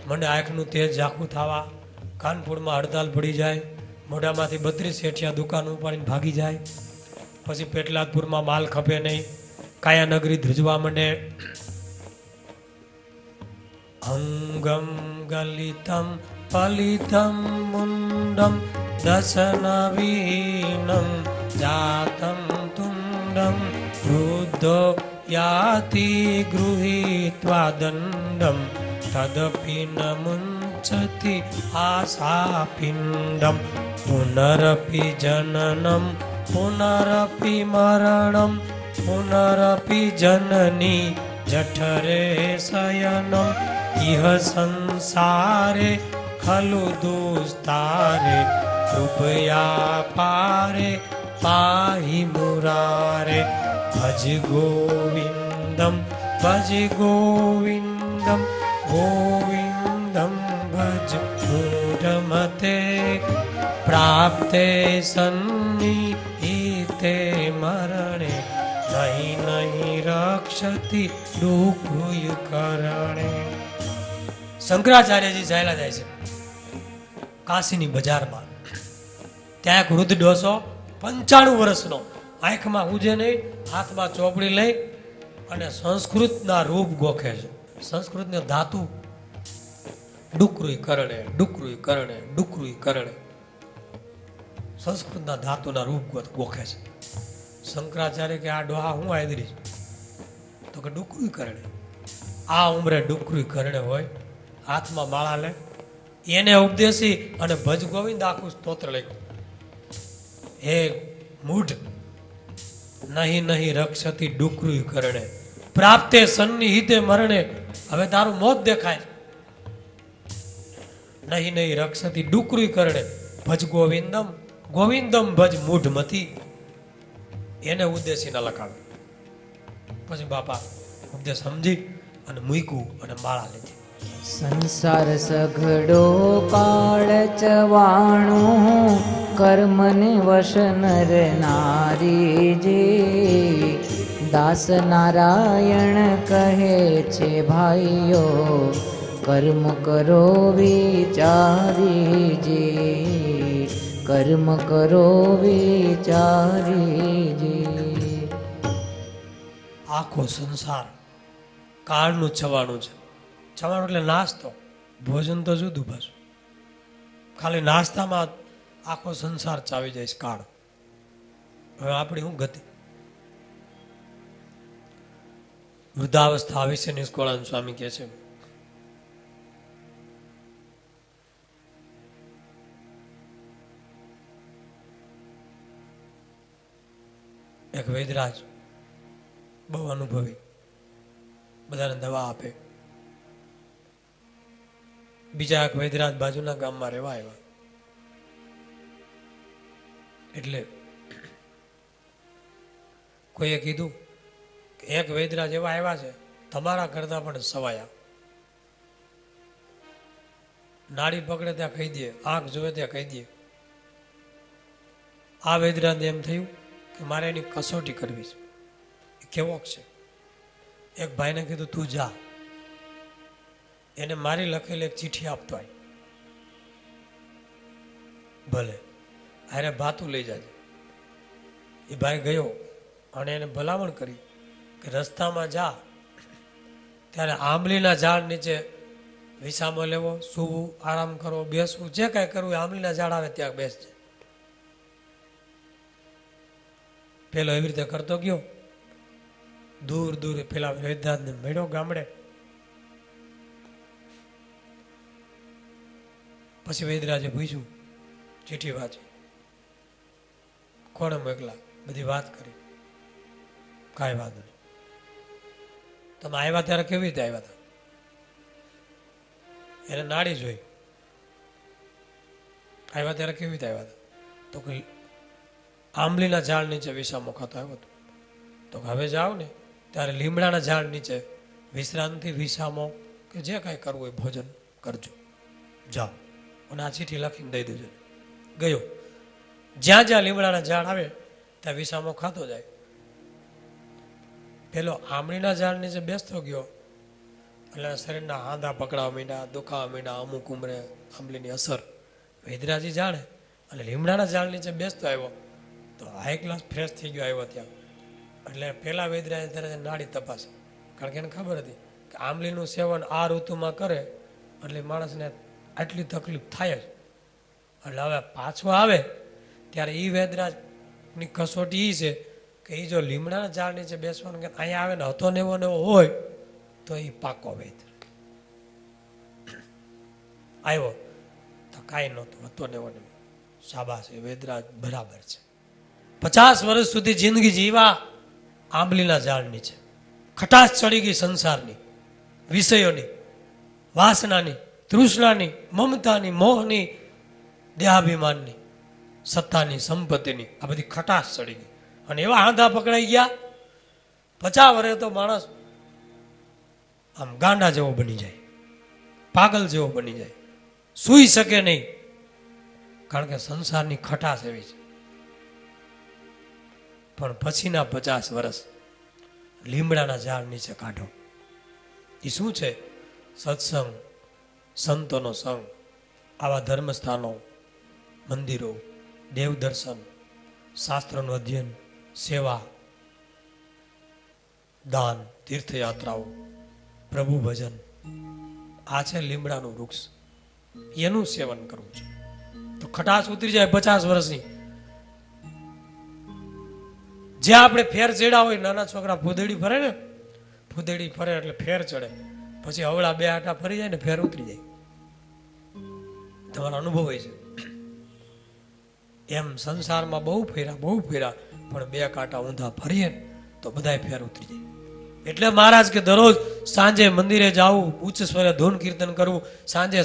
Speaker 1: મને આંખનું તેજ ઝાખું થવા, કાનપુરમાં હડતાલ પડી જાય, મોઢામાંથી 32 શેઠિયા દુકાન ઉપાડીને ભાગી જાય. પછી પેટલાદપુરમાં માલ ખપે નહીં, કાયાનગરી ધ્રુજવા માંડે. અંગમ ગલિતમ પલિતમ મુંડમ દશનવીનમ જાતમ તુંડમ વૃદ્ધો યાતિ ગૃહીત્વા દંડમ તદપી ન મુંચતિ આશાપિંડમ પુનરપી જનનમ પુનરપી મરણમ પુનરપી જનની જઠરે શયનમ ઇહ સંસારે ખલુ દુસ્તારે કૃપયા પારે પાહી મુરારે. ભજ ગોવિંદમ ભજ ગોવિંદમ ગોવિંદમ ભજ મૂઢમતે પ્રાપ્તે સન્નિહિતે મરણે નહીં નહીં રક્ષતી ડૂકૃય કરણે. શંકરાચાર્યજી ચાલ્યા જાય છે કાશીની બજારમાં. ત્યાં એક વૃદ્ધ ડોસો 95 વર્ષનો, આંખમાં ઉજે નહીં, હાથમાં ચોપડી લઈ અને સંસ્કૃતના રૂપ ગોખે છે. સંસ્કૃતને ધાતુ ડુકરુય કરણે ડુકરુય કરણે ડુકરુય કરણે, સંસ્કૃતના ધાતુના રૂપ ગોખે છે. શંકરાચાર્ય કે આ ડોહા હું આદરી છું? તો કે ડુકરુય કરણે. આ ઉંમરે ડુકરુય કરણે હોય, હાથમાં માળા લે, એને ઉપદેશી અને ભજ ગોવિંદ આખું સ્તોત્ર લખ્યું. હે મૂઢ, નહીં નહીં રક્ષતી ડુકરુય કરણે પ્રાપ્તે સન્નિહિતે મરણે. હવે તારું મોત દેખાય. નહીં નહીં રક્ષતી ડુકરુય કરણે ભજ ગોવિંદમ ગોવિંદમ ભજ મૂઢમતી. એને ઉદ્દેશી ન લખાવે. પછી બાપા ઉપદેશ સમજી અને મૂક્યું અને માળા લીધી.
Speaker 2: સંસાર સઘળો કાળ ચવાણું, કર્મને વશ નર નારી જે. દાસ નારાયણ કહે છે ભાઈઓ, કર્મ કરો વિચારી જે. કર્મ કરો વિચારી જે.
Speaker 1: આખો સંસાર કાળનું છવાણું છે. છવાણું એટલે નાસ્તો, ભોજન તો જુદું પાછું. ખાલી નાસ્તામાં આખો સંસાર ચાવી જાય છે કાળ. હવે આપણી શું ગતિ? વૃદ્ધાવસ્થા વિશે નિષ્કોળાનંદ સ્વામી કહે છે, એક વૈદરાજ બહુ અનુભવી, બધાને દવા આપે. બીજા એક વૈદરાજ બાજુના ગામમાં રહેવા આવ્યા. એટલે કોઈએ કીધું કે એક વૈદરાજ એવા આવ્યા છે, તમારા કરતા પણ સવાયા. નાડી પકડે ત્યાં કહી દે, આંખ જોવે ત્યાં કહી દે. આ વૈદરાજને એમ થયું કે મારે એની કસોટી કરવી છે. એ કેવોક છે? એક ભાઈને કીધું તું જા, એને મારી લખેલી એક ચીઠી આપતો આય. ભલે, અરે ભાતું લઈ જાજે. એ ભાઈ ગયો અને એને ભલામણ કરી કે રસ્તામાં જા ત્યારે આંબલીના ઝાડ નીચે વિસામો લેવો, સૂવું, આરામ કરવો, બેસવું, જે કાંઈ કરવું આંબલીના ઝાડ આવે ત્યાં બેસજે. પેલો એવી રીતે કરતો ગયો. દૂર દૂર પેલા વૈદ્યનાથને મળ્યો ગામડે. પછી વૈદ્યરાજે પૂછ્યું, ચીઠી વાંચી, કોણે મોકલા, બધી વાત કરી. કાંઈ વાંધો નહીં. તમે આવ્યા ત્યારે કેવી રીતે આવ્યા હતા? એને નાડી જોઈ. આવ્યા ત્યારે કેવી રીતે આવ્યા હતા? તો કે આંબલીના ઝાડ નીચે વિસામો ખાતો આવ્યો હતો. તો હવે જાઓ ને ત્યારે લીમડાના ઝાડ નીચે વિશ્રાંતિ, વિસામો કે જે કાંઈ કરવું હોય ભોજન કરજો, જાઓ. અને આ ચીઠી લખીને દઈ દેજો. ગયો. જ્યાં જ્યાં લીમડાના ઝાડ આવે ત્યાં વિસામો ખાતો જાય. પેલો આંબલીના ઝાડ નીચે બેસતો ગયો એટલે શરીરના હાંધા પકડાવા માંડ્યા, દુખાવા માંડ્યા, અમુક ઉંમરે આંબલીની અસર. વૈદ્યરાજી જાણે અને લીમડાના ઝાડ નીચે બેસતો આવ્યો તો હાઈ ક્લાસ ફ્રેશ થઈ ગયો આવ્યો ત્યાં. એટલે પેલા વૈદ્યરાજે ત્યારે નાડી તપાસી, કારણ કે એને ખબર હતી કે આંબલીનું સેવન આ ઋતુમાં કરે એટલે માણસને આટલી તકલીફ થાય જ. એટલે હવે પાછો આવે ત્યારે એ વૈદ્યરાજની કસોટી એ છે કે એ જો લીમડાના ઝાડ નીચે બેસવાનું કે અહીંયા આવે ને હતો ને એવો હોય તો એ પાકો વૈદ્ય. આવ્યો તો કાંઈ નહોતું, હતો ને એવો ને. શાબાશ, એ વૈદ્યરાજ બરાબર છે. 50 વર્ષ સુધી જિંદગી જીવા આંબલીના ઝાડ નીચે. ખટાશ ચડી ગઈ સંસારની, વિષયોની, વાસનાની, તૃષ્ણાની, મમતાની, મોહની, દેહાભિમાનની, સત્તાની, સંપત્તિની, આ બધી ખટાશ ચડી ગઈ. અને એવા હાંધા પકડાઈ ગયા 50 વર્ષે તો માણસ આમ ગાંડા જેવો બની જાય, પાગલ જેવો બની જાય, સૂઈ શકે નહીં, કારણ કે સંસારની ખટાશ એવી છે. પણ પછીના 50 વર્ષ લીમડાના ઝાડ નીચે કાઢો. એ શું છે? સત્સંગ, સંતોનો સંગ, આવા ધર્મસ્થાનો, મંદિરો, દેવ દર્શન, શાસ્ત્રનું અધ્યયન, સેવા, દાન, તીર્થયાત્રાઓ, પ્રભુ ભજન. આ છે લીમડાનું વૃક્ષ. એનું સેવન કરવું છે તો ખટાશ ઉતરી જાય 50 વર્ષની. જે આપણે ફેર ચડ્યા હોય, નાના છોકરા ફૂદડી ફરે ને, ફૂદડી ફરે એટલે ફેર ચડે, પછી હવળા 2 આટા ફરી જાય ને ફેર ઉતરી જાય. તમારો અનુભવ હોય છે એમ. સંસારમાં બહુ ફેરા પણ 2 કાંટા ઊંધા ફરીએ તો બધાય ફેર ઉતરી જાય. એટલે મહારાજ કે દરરોજ સાંજે મંદિરે જવું, ઉચ્ચ સ્વરે ધૂન કીર્તન કરવું, સાંજે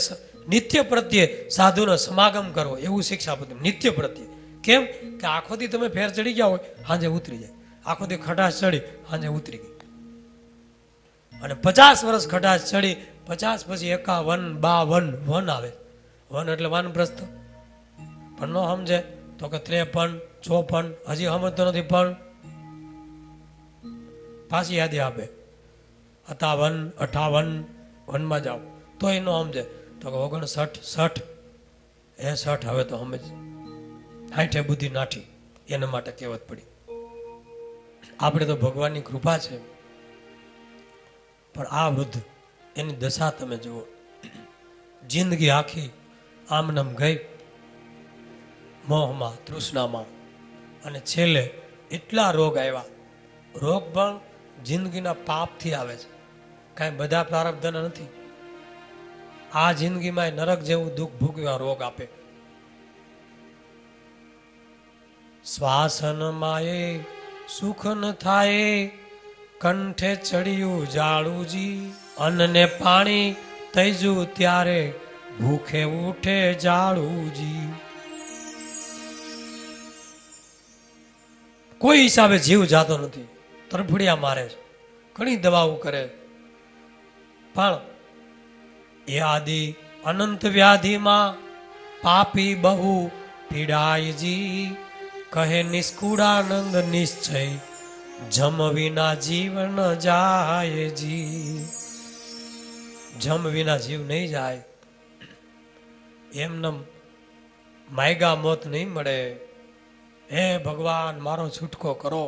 Speaker 1: નિત્ય પ્રત્યે સાધુનો સમાગમ કરવો, એવું શિક્ષાપત્ર નિત્ય પ્રત્યે. કેમ કે આખો દી તમે ફેર ચડી ગયા હોય, સાંજે ઉતરી જાય. આખો દી ખટાશ ચડી, સાંજે ઉતરી ગઈ. અને 50 વર્ષ ખટાશ ચડી, 50 પછી 51, 52 વન આવે. વન એટલે વાનપ્રસ્થ. પણ ન સમજે તો કે 53, 54, હજી સમજતો નથી. પણ પાછી યાદી આપે 57, 58 વનમાં જાઓ તો એ ન સમજે તો કે 59, 60. એ 60 હવે તો સમજ. 60 બુદ્ધિ નાઠી, એના માટે કહેવત પડી. આપણે તો ભગવાનની કૃપા છે. પણ આ વૃદ્ધ, એની દશા તમે જુઓ. જિંદગી આખી આમનામ ગઈ, મોહમાં, તૃષ્ણામાં, અને છેલ્લે એટલા રોગ આવ્યા. રોગ પણ જિંદગીના પાપથી આવે છે, કાંઈ બધા પ્રારબ્ધના નથી. આ જિંદગીમાં નરક જેવું દુઃખ ભોગવ્યા રોગ આપે. શ્વાસન માયે સુખ ન થાય, કંઠે ચડ્યું જાળુજી, અન્નને પાણી તૈજું ત્યારે ભૂખે ઉઠે જાળુજી. કોઈ હિસાબે જીવ જાતો નથી, તરફડિયા મારે છે, ઘણી દવાઓ કરે, પણ એ આદિ અનંત વ્યાધિમાં પાપી બહુ પીડાયજી. કહે નિષ્કુળાનંદ નિશ્ચય જમ વિના જીવન જાય જી. જમ વિના જીવ નહીં જાય. એમને માયગા મોત નહીં મળે. હે ભગવાન મારો છૂટકો કરો.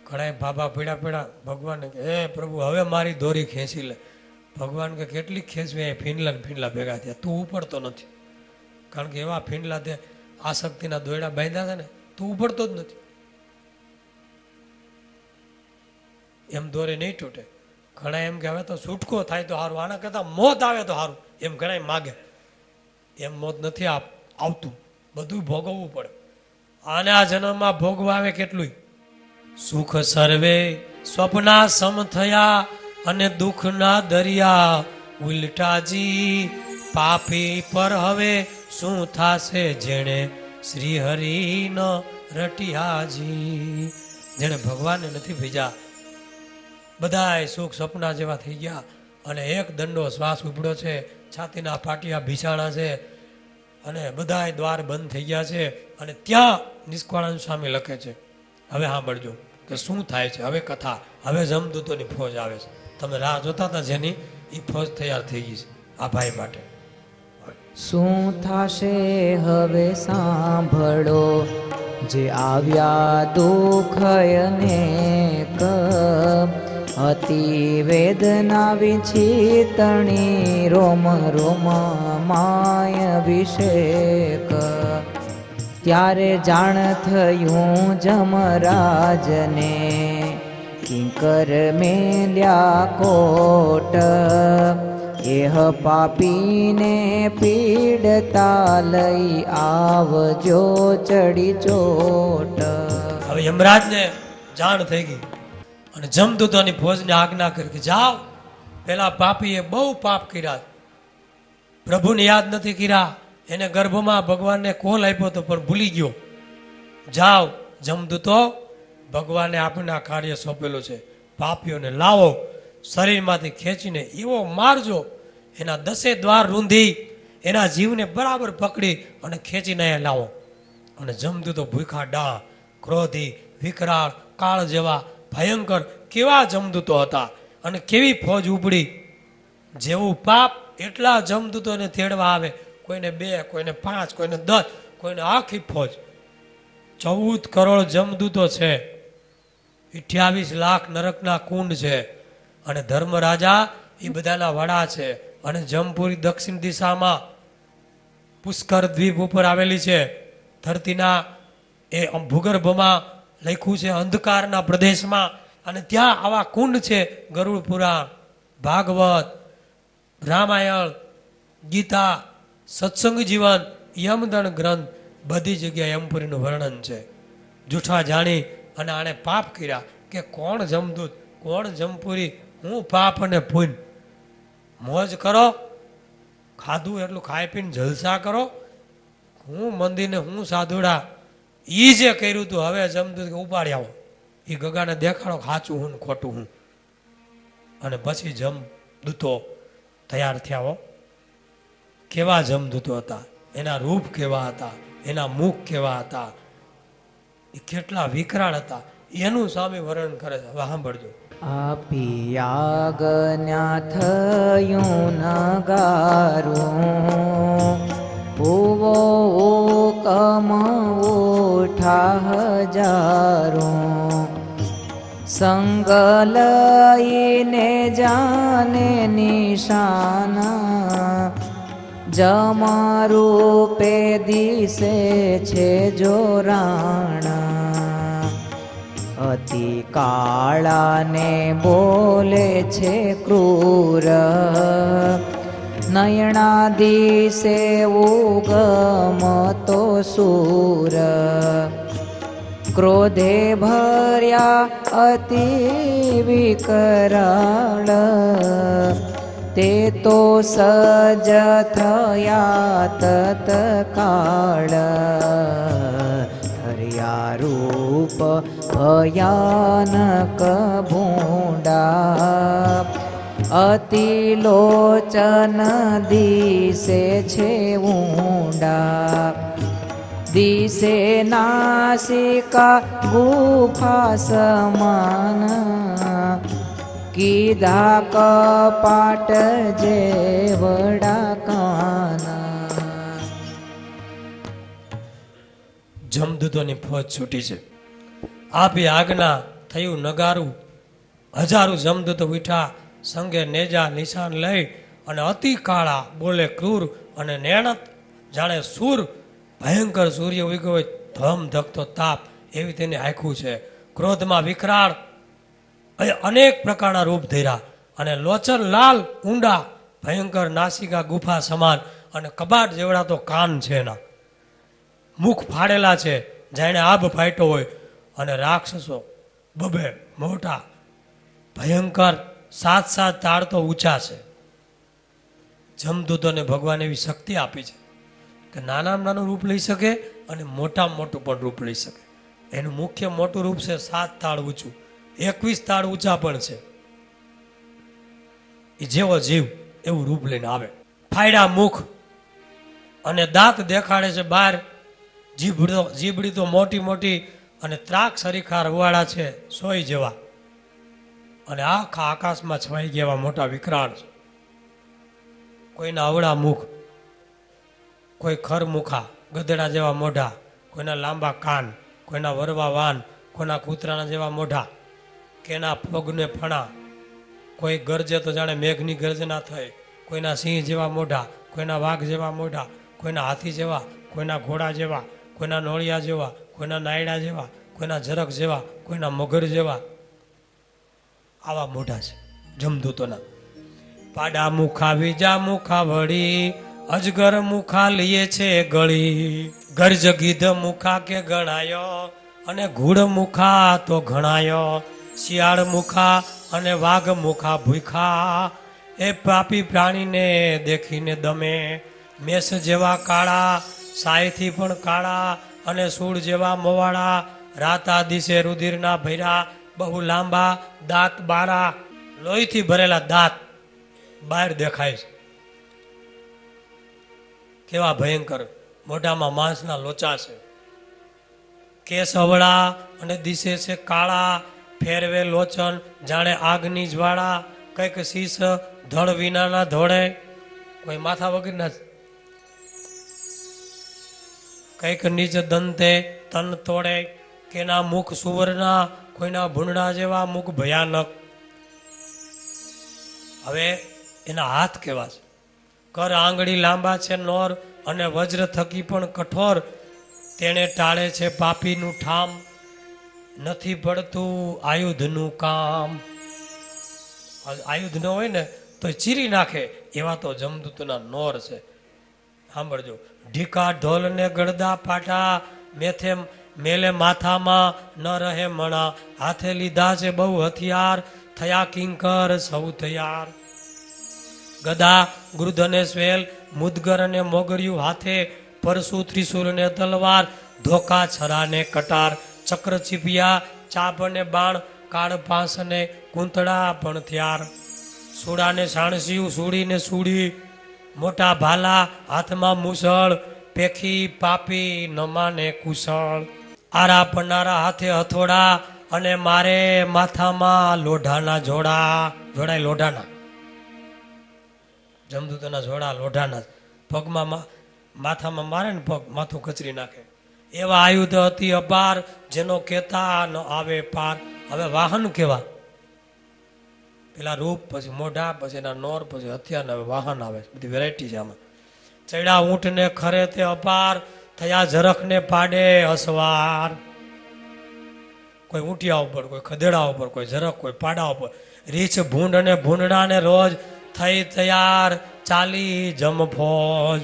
Speaker 1: ઘણા બાબા પીડા પીડા ભગવાનને કે હે પ્રભુ હવે મારી દોરી ખેંચી લે. ભગવાન કે કેટલી ખેંચવી, એ ફીંડલા ભેગા થયા, તું ઉપડતો નથી. કારણ કે એવા ફીંડલા તે આસક્તિના દોયડા બાંધ્યા છે ને, તું ઉપડતો જ નથી. એમ દોરી નહીં તૂટે. ઘણા એમ કે હવે તો છૂટકો થાય તો સારું, આના કરતા મોત આવે તો સારું, એમ ઘણા માગે. એમ મોત નથી આવતું, બધું ભોગવવું પડે. આને આ જન્મમાં ભોગવા આવે કેટલું. સુખ સર્વે સ્વપ્ના સમ થયા અને દુઃખના દરિયા ઉલટાજી. પાપી પર હવે શું થાશે જેણે શ્રી હરિ ન રટિયાજી. જેણે ભગવાનને નથી ભેજા, બધાય સુખ સપના જેવા થઈ ગયા અને એક દંડો શ્વાસ ઉપડ્યો છે, છાતીના પાટિયા ભીસાણા છે અને બધાય દ્વાર બંધ થઈ ગયા છે. અને ત્યાં નિષ્કાળાનંદ સ્વામી લખે છે, હવે સાંભળજો કે શું થાય છે. હવે કથા, હવે જમદૂતોની ફોજ આવે છે. તમે રાહ જોતા હતા જેની, એ ફોજ તૈયાર થઈ ગઈ છે આ ભાઈ માટે.
Speaker 2: શું થાશે હવે સાંભળો, જે આવ્યા દુઃખ અનેક. અતિ વેદના વિછીતણી, રોમ રોમ માય અભિષેક. ત્યારે જાણ થયું જમરાજને, કિંકર મેલ્યા કોટ. એહ પાપીને પીડતા લઈ આવજો ચડી ચોટ.
Speaker 1: હવે યમરાજને જાણ થઈ ગઈ અને જમદૂતોની ફોજને આજ્ઞા કરી કે જાઓ, પેલા પાપીએ બહુ પાપ કર્યા, પ્રભુને યાદ નથી કર્યા, એને ગર્ભમાં ભગવાનને કોલ આપ્યો તો પણ ભૂલી ગયો. જાઓ જમદૂતો, ભગવાને આપણને આ કાર્ય સોંપેલું છે, પાપીઓને લાવો, શરીરમાંથી ખેંચીને એવો મારજો, એના 10 દ્વાર રૂંધી એના જીવને બરાબર પકડી અને ખેંચીને અહીંયા લાવો. અને જમદૂતો ભૂખા ડાહ, ક્રોધી, વિકરાળ, કાળ જેવા ભયંકર કેવા જમદૂતો હતા અને કેવી ફોજ ઉપડી. જેવું પાપ એટલા જમદૂતોને તેડવા આવે, કોઈને 2, કોઈને 5, કોઈને 10, કોઈને આખી ફોજ. 14 કરોડ જમદૂતો છે, 28 લાખ નરકના કુંડ છે અને ધર્મરાજા એ બધાના વડા છે. અને જમપુરી દક્ષિણ દિશામાં પુષ્કર દ્વીપ ઉપર આવેલી છે. ધરતીના એ ભૂગર્ભમાં લખ્યું છે, અંધકારના પ્રદેશમાં. અને ત્યાં આવા કુંડ છે. ગરુડ પુરાણ, ભાગવત, રામાયણ, ગીતા, સત્સંગ જીવન, યમદણ ગ્રંથ, બધી જગ્યાએ યમપુરીનું વર્ણન છે. જૂઠા જાણી અને આણે પાપ કર્યા કે કોણ જમદૂત, કોણ જમપુરી, હું પાપ અને પુણ્ય. મોજ કરો, ખાધું એટલું ખાઈ પીને જલસા કરો, હું મંદિરને હું સાધુડા. એ જે કર્યું હતું હવે જમદૂત ઉપાડી આવો, એ ગગાને દેખાડો સાચું હું ખોટું હું. અને પછી જમદૂતો તૈયાર થયા હો. કેવા જમદૂતો હતા, એના રૂપ કેવા હતા, એના મુખ કેવા હતા, એ કેટલા વિકરાળ હતા, એનું સ્વામી વર્ણન કરે છે. હવે સાંભળજો.
Speaker 2: આપી આજ્ઞા થયું નગારું, ભૂવો કમ ઉઠા હજારું. સંગ લઈને જાને નિશાના, જમરૂપે દિશે છે જોરાણા. અતિ કાળાને બોલે છે ક્રૂર, નયણા દિશે ઉગમ તો સૂર. ક્રોધે ભર્યા અતિ વિકરાળ, તે તો સજ થયા તત્કાળ. ધર્યા રૂપ ભયાનક ભૂંડા, અતિ લોચન દિશે છે ઊંડા. દિશે નાસિકા ગુફા સમાન કીધા કપાટ જે વડા કાન.
Speaker 1: જમદૂતોની ફોજ છૂટી છે. આપી આજ્ઞા થયું નગારું. હજારો જમદૂતો ઉઠ્યા, સંગે નેજા નિશાન લઈ અને અતિ કાળા બોલે ક્રૂર અને નેણત જાણે સૂર. ભયંકર સૂર્ય ઉગ્યો હોય ધમ ધકતો તાપ એવી તેને આંખ્યું છે. ક્રોધમાં વિકરાળ અનેક પ્રકારના રૂપ ધર્યા અને લોચન લાલ ઊંડા ભયંકર નાસિકા ગુફા સમાન અને કબાટ જેવડા તો કાન છે એના. મુખ ફાડેલા છે જાણે આભ ફાટ્યો હોય અને રાક્ષસો બબે મોટા ભયંકર 7 તાળ તો ઊંચા છે. જમદૂતોને ભગવાન એવી શક્તિ આપી છે કે નાનામાં નાનું રૂપ લઈ શકે અને મોટામાં મોટું પણ રૂપ લઈ શકે. એનું મુખ્ય મોટું રૂપ છે 7 તાળ ઊંચું, 21 તાળ ઊંચા પણ છે. એ જેવો જીવ એવું રૂપ લઈને આવે. ફાયડા મુખ અને દાંત દેખાડે છે બહાર. જીભડી તો મોટી મોટી અને ત્રાક સરીખા રવાડા છે સોય જેવા અને આખા આકાશમાં છવાઈ ગયા મોટા વિકરાળ છે. કોઈના અવળા મુખ, કોઈ ખર મુખા ગધેડા જેવા મોઢા, કોઈના લાંબા કાન, કોઈના વરવા વાન, કોઈના કૂતરાના જેવા મોઢા, કેના પગને ફણા. કોઈ ગરજે તો જાણે મેઘની ગર્જના થઈ. કોઈના સિંહ જેવા મોઢા, કોઈના વાઘ જેવા મોઢા, કોઈના હાથી જેવા, કોઈના ઘોડા જેવા, કોઈના નોળિયા જેવા, કોઈના નાયડા જેવા, કોઈના ઝરખ જેવા, કોઈના મગર જેવા. આવા મોઢા છે જમદૂતોના. પાડા મુખા બીજા મુખા વળી, અજગર મુખા લીએ છે ગળી. ગરજ ગીધ મુખા કે ગણાયો અને ઘૂડ મુખા તો ઘણાયો. શિયાળ મુખા અને વાઘ મુખા ભૂખા, એ પાપી પ્રાણીને દેખીને દમે. મેષ જેવા કાળા, સાયથી પણ કાળા અને સૂળ જેવા મોવાળા. રાતા દિશે રુધિરના ભર્યા, બહુ લાંબા દાંત બારા. લોહીથી ભરેલા દાંત બહાર દેખાય છે. કેવા ભયંકર મોઢામાં માંસના લોચા છે. કેસ અવળા અને દિશે છે કાળા. ફેરવે લોચન જાણે આગની જ્વાળા. કંઈક શીશ ધડ વિનાના ધોળે, કોઈ માથા વગરના. કંઈક નીચ દંતે તન તોડે. કેના મુખ સુવરના, કોઈના ભૂંડા જેવા મુખ ભયાનક. હવે એના હાથ કેવા છે? કર આંગળી લાંબા છે નોર અને વજ્ર થકી પણ કઠોર. તેણે ટાળે છે પાપીનું ઠામ, નથી પડતું આયુધનું કામ. આયુધ ન હોય ને તો ચીરી નાખે એવા તો જમદૂતના નોર છે. સાંભળજો. ઢીકા ઢોલ ને ગળદા પાટા, મેથે મેલે માથામાં ન રહે મણા. હાથે લીધા છે બહુ હથિયાર, થયા કિંકર સૌ તૈયાર. ગદા ગૃધ અને સ્વેલ, મુદગર અને મોગરિયું હાથે. પરશુ ત્રિશુલ ને તલવાર, ધોકા છરા ને કટાર. ચક્ર ચીપિયા, ચાપ અને બાણ, કાળ પાંસ ને કૂંતળા પણ થયાર. સુડાને સાણસિયું, સુડીને સુડી, મોટા ભાલા હાથમાં મુસળ. પેખી પાપી નમાને કુશળ. આરા પનારા હાથે હથોડા અને મારે માથામાં લોઢાના જોડા. જોડાય લોઢાના. જમદૂતોના જોડા લોઢાના. પગમાં માથામાં મારે ને પગ માથું કચરી નાખે. એવા આયુધ અતિ અપાર, જેનો કેતા ન આવે પાર. હવે વાહન કેવા? પેલા રૂપ, પછી મોઢા, પછી એના નોર, પછી હથિયાર, હવે વાહન આવે. બધી વેરાયટી છે આમાં. ચડ્યા ઊંટ ને ખરે તે અપાર, થયા ઝરખ ને પાડે અસવાર. કોઈ ઊંટિયા ઉપર, કોઈ ખદેડા ઉપર, કોઈ ઝરખ, કોઈ પાડા ઉપર. રીછ ભૂંડ અને ભૂંડા ને રોજ, થઈ તૈયાર ચાલી જમફોજ.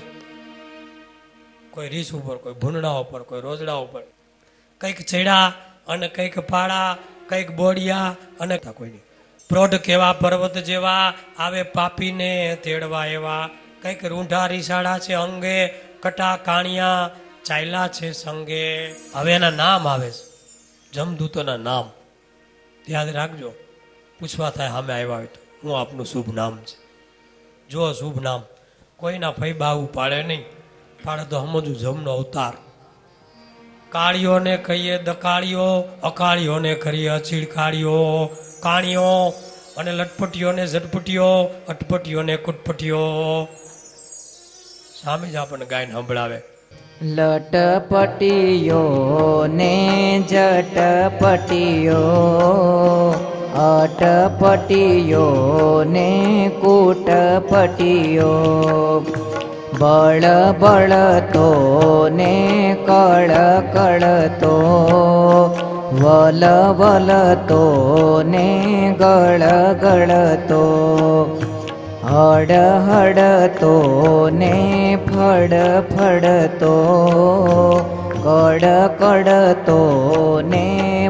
Speaker 1: કોઈ રીછ ઉપર, કોઈ ભૂંડા ઉપર, કોઈ રોજડા ઉપર. કંઈક ચડ્યા અને કંઈક પાડા, કંઈક બોડિયા અને કોઈની. પ્રોઢ કેવા પર્વત જેવા, આવે પાપીને તેડવા એવા. કંઈક રૂંઢા રીસાડા છે અંગે, કટા કાણિયા ચાલ્યા છે સંગે. હવે એના નામ આવે છે, જમદૂતોના નામ. યાદ રાખજો, પૂછવા થાય સામે આવ્યા હોય તો, હું આપનું શુભ નામ છે. જો શુભ નામ કોઈના ફૈબા આવું પાડે નહીં. પાડે તો સમજવું જમનો અવતાર. કાળીઓને કહીએ દકાળીઓ, અકાળીઓને કરીએ અચીડકાળીઓ, કાણીઓ અને લટપટીઓને ઝટપટીઓ, અટપટીઓને કુટપટીઓ. સ્વામી જ આપણને ગાયને સંભળાવે.
Speaker 2: લટપટીઓ ને જટપટીઓ, અટપટીઓ ને કુટપટીઓ, બળ બળતો ને કળ કળતો, વલ વલતો ને ગળ ગળતો, હડ હડતો ને ફડ ફડતો, કડ કડતો ને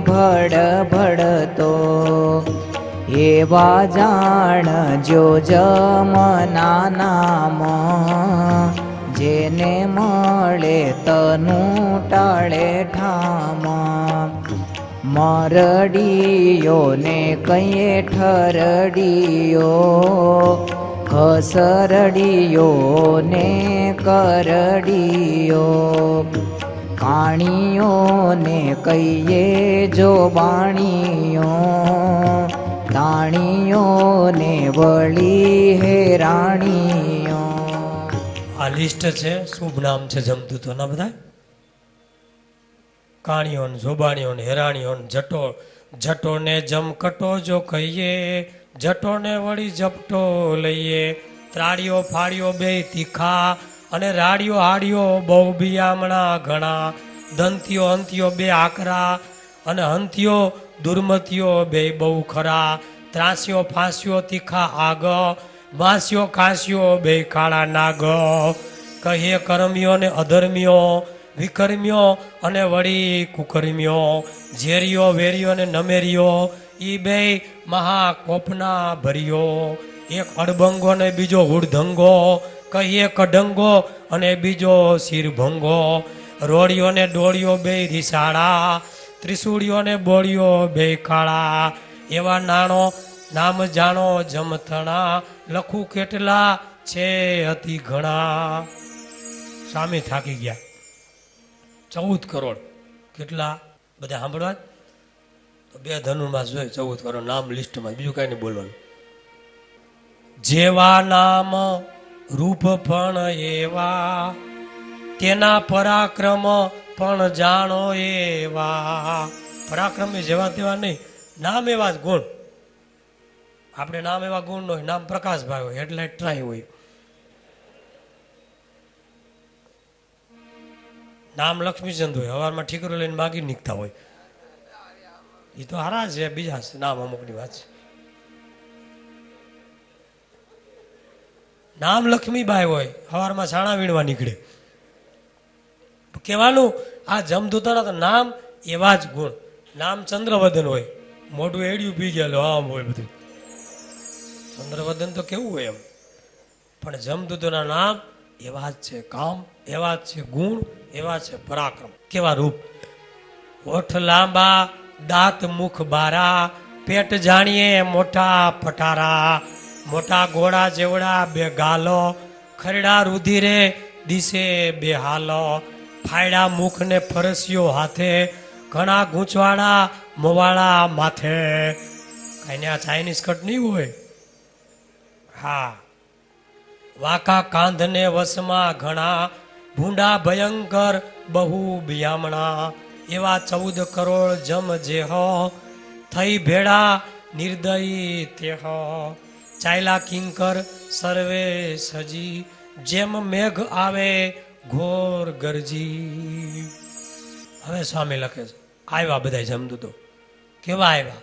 Speaker 2: ભડ ભડતો, એવા જાણજો જમના નામ, જેને મળે તનું ટાળે ઠામ. મરડીઓને કહીએ ઠરડીઓ, ખસરડીઓ ને કરડીઓ, કાણીઓને કહીએ જોબાણીઓ, તાણીઓને વળી હેરાણીઓ.
Speaker 1: આ લિસ્ટ છે, શુભ નામ છે જમદૂતોના બધા. કાણીઓ ને જોબાણીઓ ને હેરાણીઓ ને જટો, જટો ને જમકટો જો કહીએ, જટો ને વળી ઝપટો લઈએ, ત્રાડીઓ ફાડીઓ બે તીખા, અને રાડીઓ હાડીઓ બહુ બિયામણા ઘણા, દંતીઓ અંતીઓ બે આકરા, અને હંતીઓ દુર્મતીઓ બે બહુ ખરા, ત્રાસીઓ ફાંસીઓ તીખા આગ, માસીઓ કાંસીઓ બે કાળા નાગ, કહીએ કરમીઓ ને અધર્મીઓ, વિકર્મ્યો અને વળી કુકર્મ્યો, ઝેરીઓ વેરીઓ ને નમેરીઓ, ઈ બે મહાકોપના ભર્યો, એક અડબંગો ને બીજો હુડધંગો, કહીએ કડંગો અને બીજો શિરભંગો, રોડીઓ ને ડોળીઓ બે રીસાળા, ત્રિશુળીઓ ને બોળીઓ બે કાળા, એવા નાણો નામ જાણો જમથણા, લખું કેટલા છે અતિ ઘણા. સ્વામી થાકી ગયા. 14 કરોડ કેટલા બધા સાંભળવા તો 2 ધનુર્માસ જોઈએ. 14 કરોડ નામ લિસ્ટમાં, બીજું કઈ નહીં બોલવાનું. જેવા નામ રૂપ પણ એવા, તેના પરાક્રમ પણ જાણો એવા. પરાક્રમી જેવા તેવા નહીં, નામ એવા જ ગુણ. આપણે નામ એવા ગુણ ન હોય, નામ પ્રકાશભાઈ હોય, હેડલાઇટ ટ્રાય હોય. નામ લક્ષ્મીચંદ હોય, હવારમાં ઠીકરો લઈને માગી નીકળતા હોય. એ તો હારા છે, બીજા છે નામ, અમુકની વાત છે. નામ લક્ષ્મીબાઈ હોય, હવારમાં છાણા વીણવા નીકળે. કહેવાનું આ જમદૂતોના તો નામ એવા જ ગુણ. નામ ચંદ્રવદન હોય, મોઢું એડિયું પી ગયેલું આમ હોય બધું. ચંદ્રવદન તો કેવું હોય એમ, પણ જમદૂતોના નામ એવા જ છે, કામ એવા જ છે, ગુણ એવા છે, પરાક્રમ કેવા રૂપ. ઓઠ લાંબા દાંત મુખ બારા, પેટ જાણીએ મોટા પટારા, મોટા ઘોડા જેવડા બે ગાલો, ખરડા રુધિરે દિશે બે હાલો, ફાયડા મુખ ને ફરસ્યો હાથે, ઘણા ગૂંચવાડા મોવાળા માથે. કઈ આ ચાઇનીઝ કટ નહીં હોય. હા, વાંકા કાંધ ને વસમાં ઘણા, ભૂંડા ભયંકર બહુ બિયામણા, એવા 14 કરોડ જમ જેહ, થઈ ભેડા નિર્દયી તેહ, ચાયલા કિંકર સર્વે સજી, જેમ મેઘ આવે ઘોર ગરજી. હવે સ્વામી લખે છે, આવ્યા બધા જમદૂતો. કેવા આવ્યા?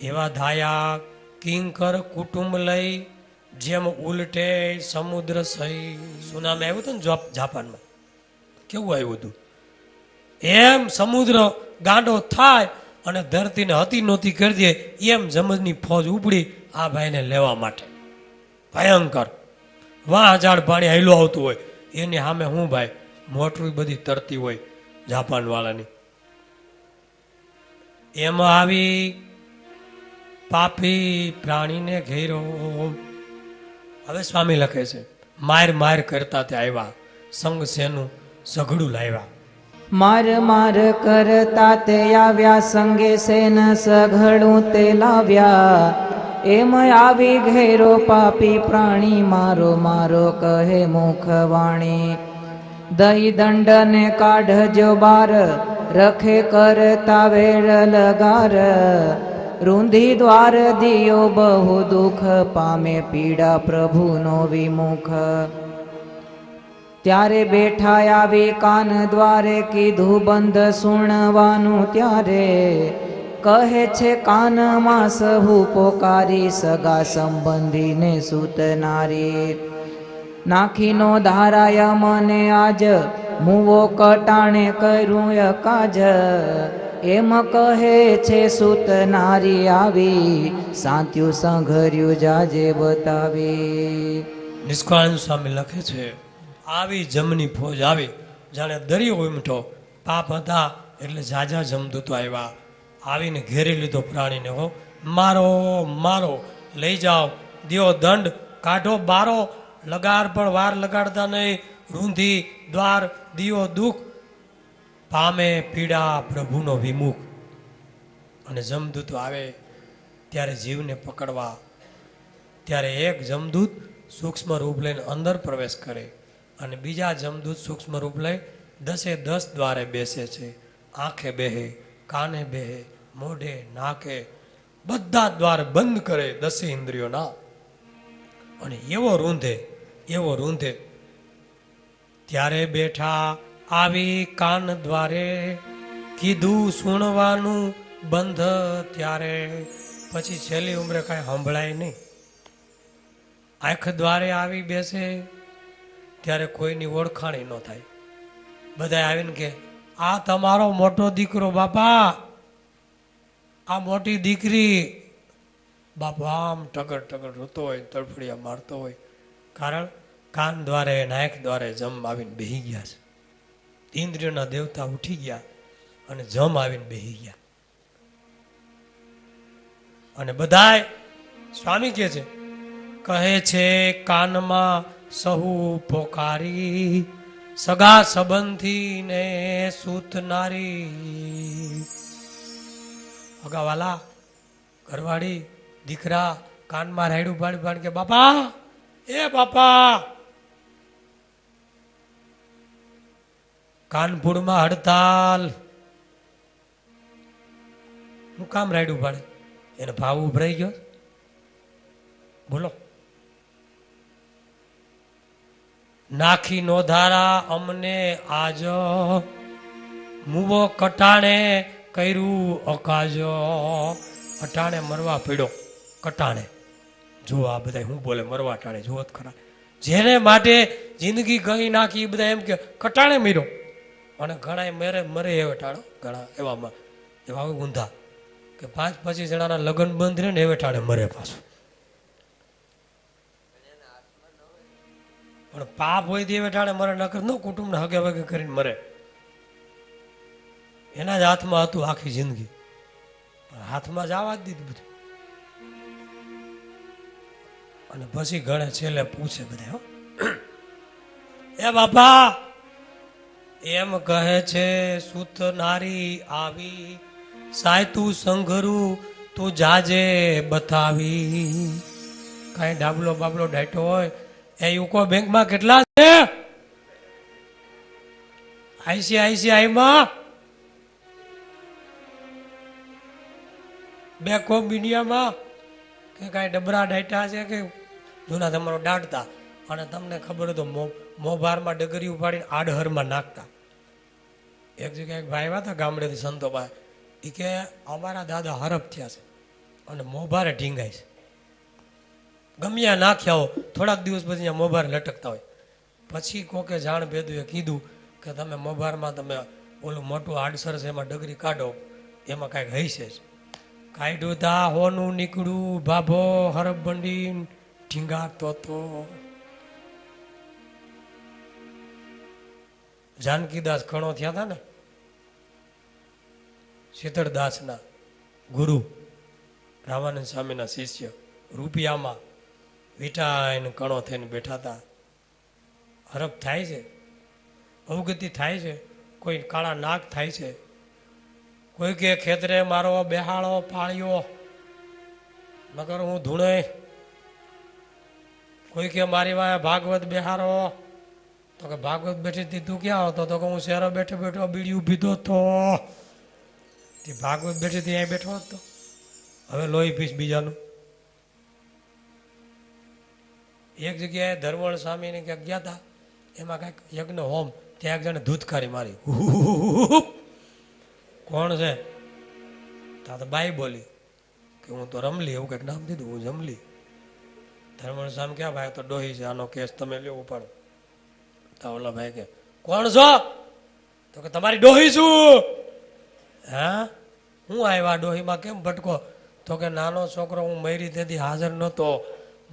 Speaker 1: એવા ધાયા કિંકર કુટુંબ લઈ, જેમ ઉલટે સમુદ્ર સહી. સુનામે આવ્યું હતું ને જાપાનમાં, કેવું આવ્યું હતું? એમ સમુદ્ર ગાંડો થાય અને ધરતીને હતી નહોતી કરી દે, એમ જમજની ફોજ ઉપડી આ ભાઈને લેવા માટે. ભયંકર વાહ ઝાડ પાણી હાઈલું આવતું હોય, એની સામે હું ભાઈ મોટરી બધી તરતી હોય જાપાન વાળાની. એમાં આવી પાપી પ્રાણીને ઘેરો. હવે સ્વામી લખે છે, માર માર કરતા તે આવ્યા, સંગ સેનું સઘળું લાવ્યા.
Speaker 2: માર માર કરતા તે આવ્યા, સંગે સેન સઘળું તે લાવ્યા. એમ આવી ઘેરો પાપી પ્રાણી, મારો મારો કહે મુખવાણી. દઈ દંડને કાઢજો બાર, રખે કરતા વેર લગાર. રૂંધી દ્વાર દિયો બહુ દુઃખ, પામે પીડા પ્રભુનો વિમુખ. ત્યારે બેઠા આવી કાન દ્વારે, કીધું બંધ સુણવાનું ત્યારે. કહે છે કાનમાં સહુ પોકારી, સગા સંબંધીને સૂતનારી. નાખીનો ધારાય મને આજ, મુવો કટાણે કર્યું કાજ. એમ કહે છે સૂતનારી આવી, સાંત્યું સંઘર્યું જાજે બતાવી.
Speaker 1: નિષ્કાળ સ્વામી લખે છે, આવી જમની ફોજ આવી, જાણે દરિયો ઉમટો. પાપ હતા એટલે ઝાઝા જમદૂતો આવ્યા. આવીને ઘેરી લીધો પ્રાણીને. હો મારો મારો, લઈ જાઓ, દિયો દંડ, કાઢો બારો. લગાર પણ વાર લગાડતા નહીં. રૂંધી દ્વાર દિયો દુઃખ, પામે પીડા પ્રભુનો વિમુખ. અને જમદૂતો આવે ત્યારે જીવને પકડવા, ત્યારે એક જમદૂત સૂક્ષ્મ રૂપ લઈને અંદર પ્રવેશ કરે અને બીજા જમદૂત સૂક્ષ્મ રૂપ લઈ 10 દ્વારે બેસે છે. આંખે બેહે, કાને બેહે, મોઢે, નાકે, બધા દ્વાર બંધ કરે 10 ઇન્દ્રિયોના. અને એવો રૂંધે ત્યારે બેઠા આવી કાન દ્વારે, કીધું સુણવાનું બંધ ત્યારે. પછી છેલ્લી ઉંમરે કાંઈ સંભળાય નહીં. આંખ દ્વારે આવી બેસે ત્યારે કોઈની ઓળખાણી ન થાય. બધા આવીને કે આ તમારો મોટો દીકરો બાપા, આ મોટી દીકરી. બાપા આમ ટગર ટગર રોતો હોય, તડફડિયા મારતો હોય. કારણ કાન દ્વારે નાયક દ્વારે જમ આવીને બેહી ગયા છે. ઇન્દ્રિયોના દેવતા ઉઠી ગયા અને જમ આવીને બેહી ગયા. અને બધાય સ્વામી કહે છે કાનમાં સહુ પોકારી, સગા સંબંધી ને સૂતનારી. અગાવાલા, ઘરવાળી, દીકરા કાનમાં રાયડું પાડી પાડી કે બાપા, એ બાપા. કાનપુરમાં હડતાલ. હું કામ રાયડું પાડે? એને ભાવ ઉભરાઈ ગયો. બોલો. નાખી નો ધારા અમને આજ, મુવો કટાણે કર્યું અકાજો. અટાણે મરવા પડ્યો, કટાણે. જો આ બધા હું બોલે, મરવા ટાણે જુઓ ખરા. જેને માટે જિંદગી ગઈ નાખી બધા એમ કે કટાણે મર્યો. અને ઘણા મરે એવા ટાળો, ઘણા એવા ઊંધા કે 5-25 જણાના લગ્ન બંધ રહે ને એવે ટાણે મરે પાછું. પણ પાપ હોય તો એવે ટાણે મરે, નકર ન કુટુંબને હગે વગે કરીને મરે. એના જ હાથમાં હતું આખી જિંદગી, હાથમાં જ આવવા જ દીધું બધું. અને પછી ઘણે છેલ્લે પૂછે બધા, એ બાપા, એમ કહે છે સૂત નારી આવી, સાયતું સંઘરું તું જાજે બતાવી. કાંઈ ડાબલો બાબલો ડાયટો હોય એ યુકો બેંકમાં કેટલા છે? ICICIમાં બેંક ઓફ ઇન્ડિયામાં કે કાંઈ ડબરા ડાયટા છે કે જૂના તમારો દાટતા અને તમને ખબર હોય તો મોભારમાં ડગરી ઉપાડીને આડહરમાં નાખતા. એક જગ્યાએ એક ભાઈ આવ્યા હતા ગામડેથી સંતોભાઈ, એ કે અમારા દાદા હરફ થયા છે અને મોભારે ઢીંગાય છે. ગમ્યા નાખ્યા હો, થોડાક દિવસ પછી અહીંયા મોભારે લટકતા હોય. પછી કોકે જાણ ભેદુએ કીધું કે તમે મોભારમાં તમે ઓલું મોટું આડસર છે એમાં ડગરી કાઢો, એમાં કાંઈક હૈશે જ. કાઢ્યું તા હોનું નીકળ્યું, ભાભો હરફ બંડી ઢીંગાતો તો. જાનકીદાસ ઘણો થયા હતા ને, શીતળદાસના ગુરુ, રામાનંદ સ્વામીના શિષ્ય, રૂપિયામાં વીટાઈને કણો થઈને બેઠા હતા. હરફ થાય છે, અવગતિ થાય છે, કોઈ કાળા નાગ થાય છે, કોઈ કે ખેતરે મારો બેહાળો પાળ્યો નકર હું ધૂણે, કોઈ કે મારી વાંહે ભાગવત બેહારો તો કે ભાગવત બેઠી હતી તું ક્યાં હતો તો કે હું શહેરો બેઠો બેઠો બીડીયું પીધો તો તે ભાગવત બેઠી હતી અહીં બેઠો હતો, હવે લોહી પીશ બીજાનું. એક જગ્યાએ ધરવણ સ્વામીને ક્યાંક ગયા હતા, એમાં કાંઈક યજ્ઞ હોમ, ત્યાં એક જણે ધૂતકારી મારી. કોણ છે? તા તો બાઈ બોલી કે હું તો રમલી, એવું કંઈક નામ દીધું, હું જમલી. ધર્મણ સ્વામી ક્યાં ભાઈ તો ડોહી છે, આનો કેસ તમે લ્યો ઉપાડો. તો ઓલા ભાઈ કે કોણ છો? તો કે તમારી ડોહી છું. હા હું આવ્યા ડોહીમાં કેમ ભટકો? તો કે નાનો છોકરો હું મરી તેથી હાજર નહોતો,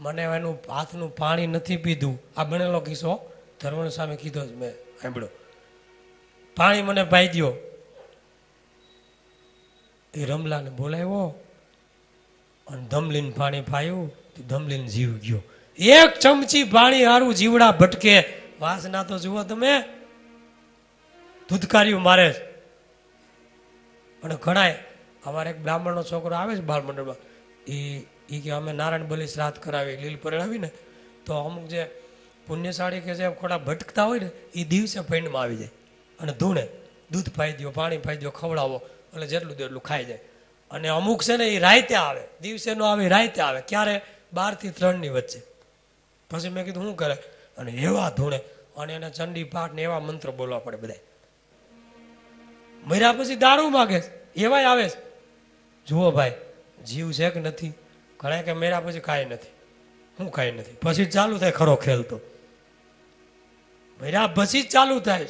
Speaker 1: મને એનું હાથનું પાણી નથી પીધું. આ બનેલો કિસ્સો ધર્મણ સ્વામી કીધો જ મેં સાંભળ્યો. પાણી મને પાઈ દો. એ રમલાને બોલાવ્યો અને ધમલીને પાણી પાયું, ધમલીને જીવ ગયો. એક ચમચી પાણી હારું જીવડા ભટકે. વાસના તો જુઓ તમે, ધૂતકારીઓ મારે. અને ઘણાય અમારે એક બ્રાહ્મણનો છોકરો આવે છે બાળ મંડળમાં, એ કે અમે નારાયણ બલી શ્રાદ્ધ કરાવી લીલ પરેણાવી ને, તો અમુક જે પુણ્યશાળી કે જે ખોટા ભટકતા હોય ને એ દિવસે પૈણમાં આવી જાય અને ધૂણે દૂધ પાઈ દો, પાણી પાઈ દો, ખવડાવો એટલે જેટલું તેટલું ખાઈ જાય. અને અમુક છે ને એ રાયતે આવે, દિવસે નો આવે, રાયતે આવે, ક્યારે 12 થી 3 ની વચ્ચે. પછી મેં કીધું શું કરે? અને એવા ધૂણે અને એને ચંડી પાઠ ને એવા મંત્ર બોલવા પડે બધા. મર્યા પછી દારૂ માગે એવાય આવે છે. જુઓ ભાઈ, જીવ છે કે નથી? ઘણા કે મર્યા પછી કાંઈ નથી. હું કાંઈ નથી, પછી ચાલુ થાય ખરો ખેલ. તો મર્યા પછી જ ચાલુ થાય.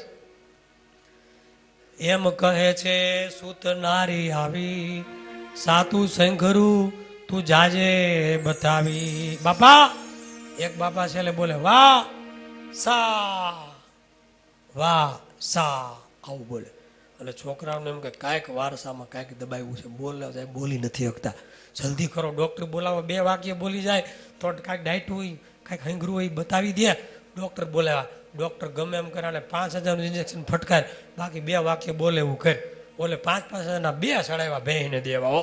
Speaker 1: એમ કહે છે સૂત નારી આવી, સાતું સંઘરું તું જાજે બતાવી. બાપા એક બાપા છેલ્લે બોલે વાહ સા વાહ સા, આવું બોલે. એટલે છોકરાઓને એમ કે કાંઈક વારસામાં કાંઈક દબાવ્યું છે, બોલે જાય, બોલી નથી શકતા. જલ્દી કરો, ડૉક્ટર બોલાવો. 2 વાક્ય બોલી જાય તો કાંઈક ડાયટું હોય, કાંઈક હંગરું હોય બતાવી દે. ડૉક્ટર બોલાવ્યા, ડૉક્ટર ગમે એમ કરે અને 5000નું ઇન્જેક્શન ફટકારે, બાકી 2 વાક્ય બોલે એવું કરે. ઓલે 5,000ના 2 સડાવ્યા ભેંને દેવા હો.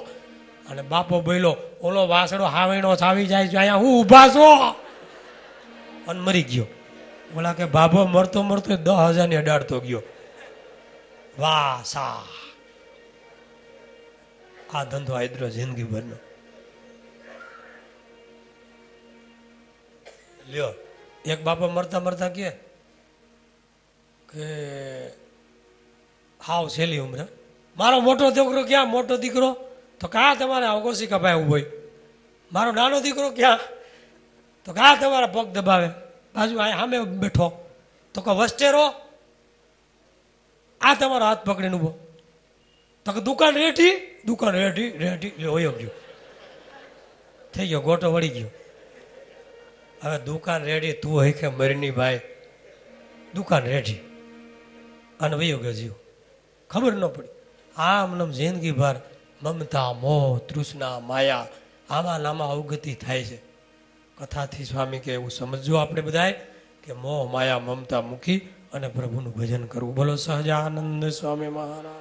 Speaker 1: અને બાપો બોલો ઓલો વાસડો હાવણો ચાવી જાય છે, અહીંયા હું ઊભા છો, અને મરી ગયો. ઓલા કે બાબો મરતો મરતો 10,000ની અડાડતો ગયો. વાહ સા, આ ધંધો આદરો જિંદગી ભરનો. લ્યો એક બાપા મરતા મરતા કે હાવ છેલ્લી ઉંમરે મારો મોટો દીકરો ક્યાં? મોટો દીકરો તો ક્યાં તમારે અવગોસી કપાય ઉભો. મારો નાનો દીકરો ક્યાં? તો ક્યાં તમારા પગ દબાવે બાજુ આ સામે બેઠો. તો કે વસ્ટેરો આ તમારો હાથ પકડીને ઉભો. તો કે દુકાન રેઠી, દુકાન રેઠી રેઠી હોયો ગયો, થઈ ગયો, ગોટો વળી ગયો. હવે દુકાન રેડી તું હોય કે મરની ભાઈ, દુકાન રેડી અને વયો ગયો જીવ, ખબર ન પડી. આમ નમ જિંદગી ભર મમતા, મોહ, તૃષ્ણા, માયા, આમાં નામાં અવગતિ થાય છે. કથાથી સ્વામી કે એવું સમજજો આપણે બધાય કે મોહ માયા મમતા મૂકી અને પ્રભુનું ભજન કરવું. બોલો સહજાનંદ સ્વામી મહારાજ.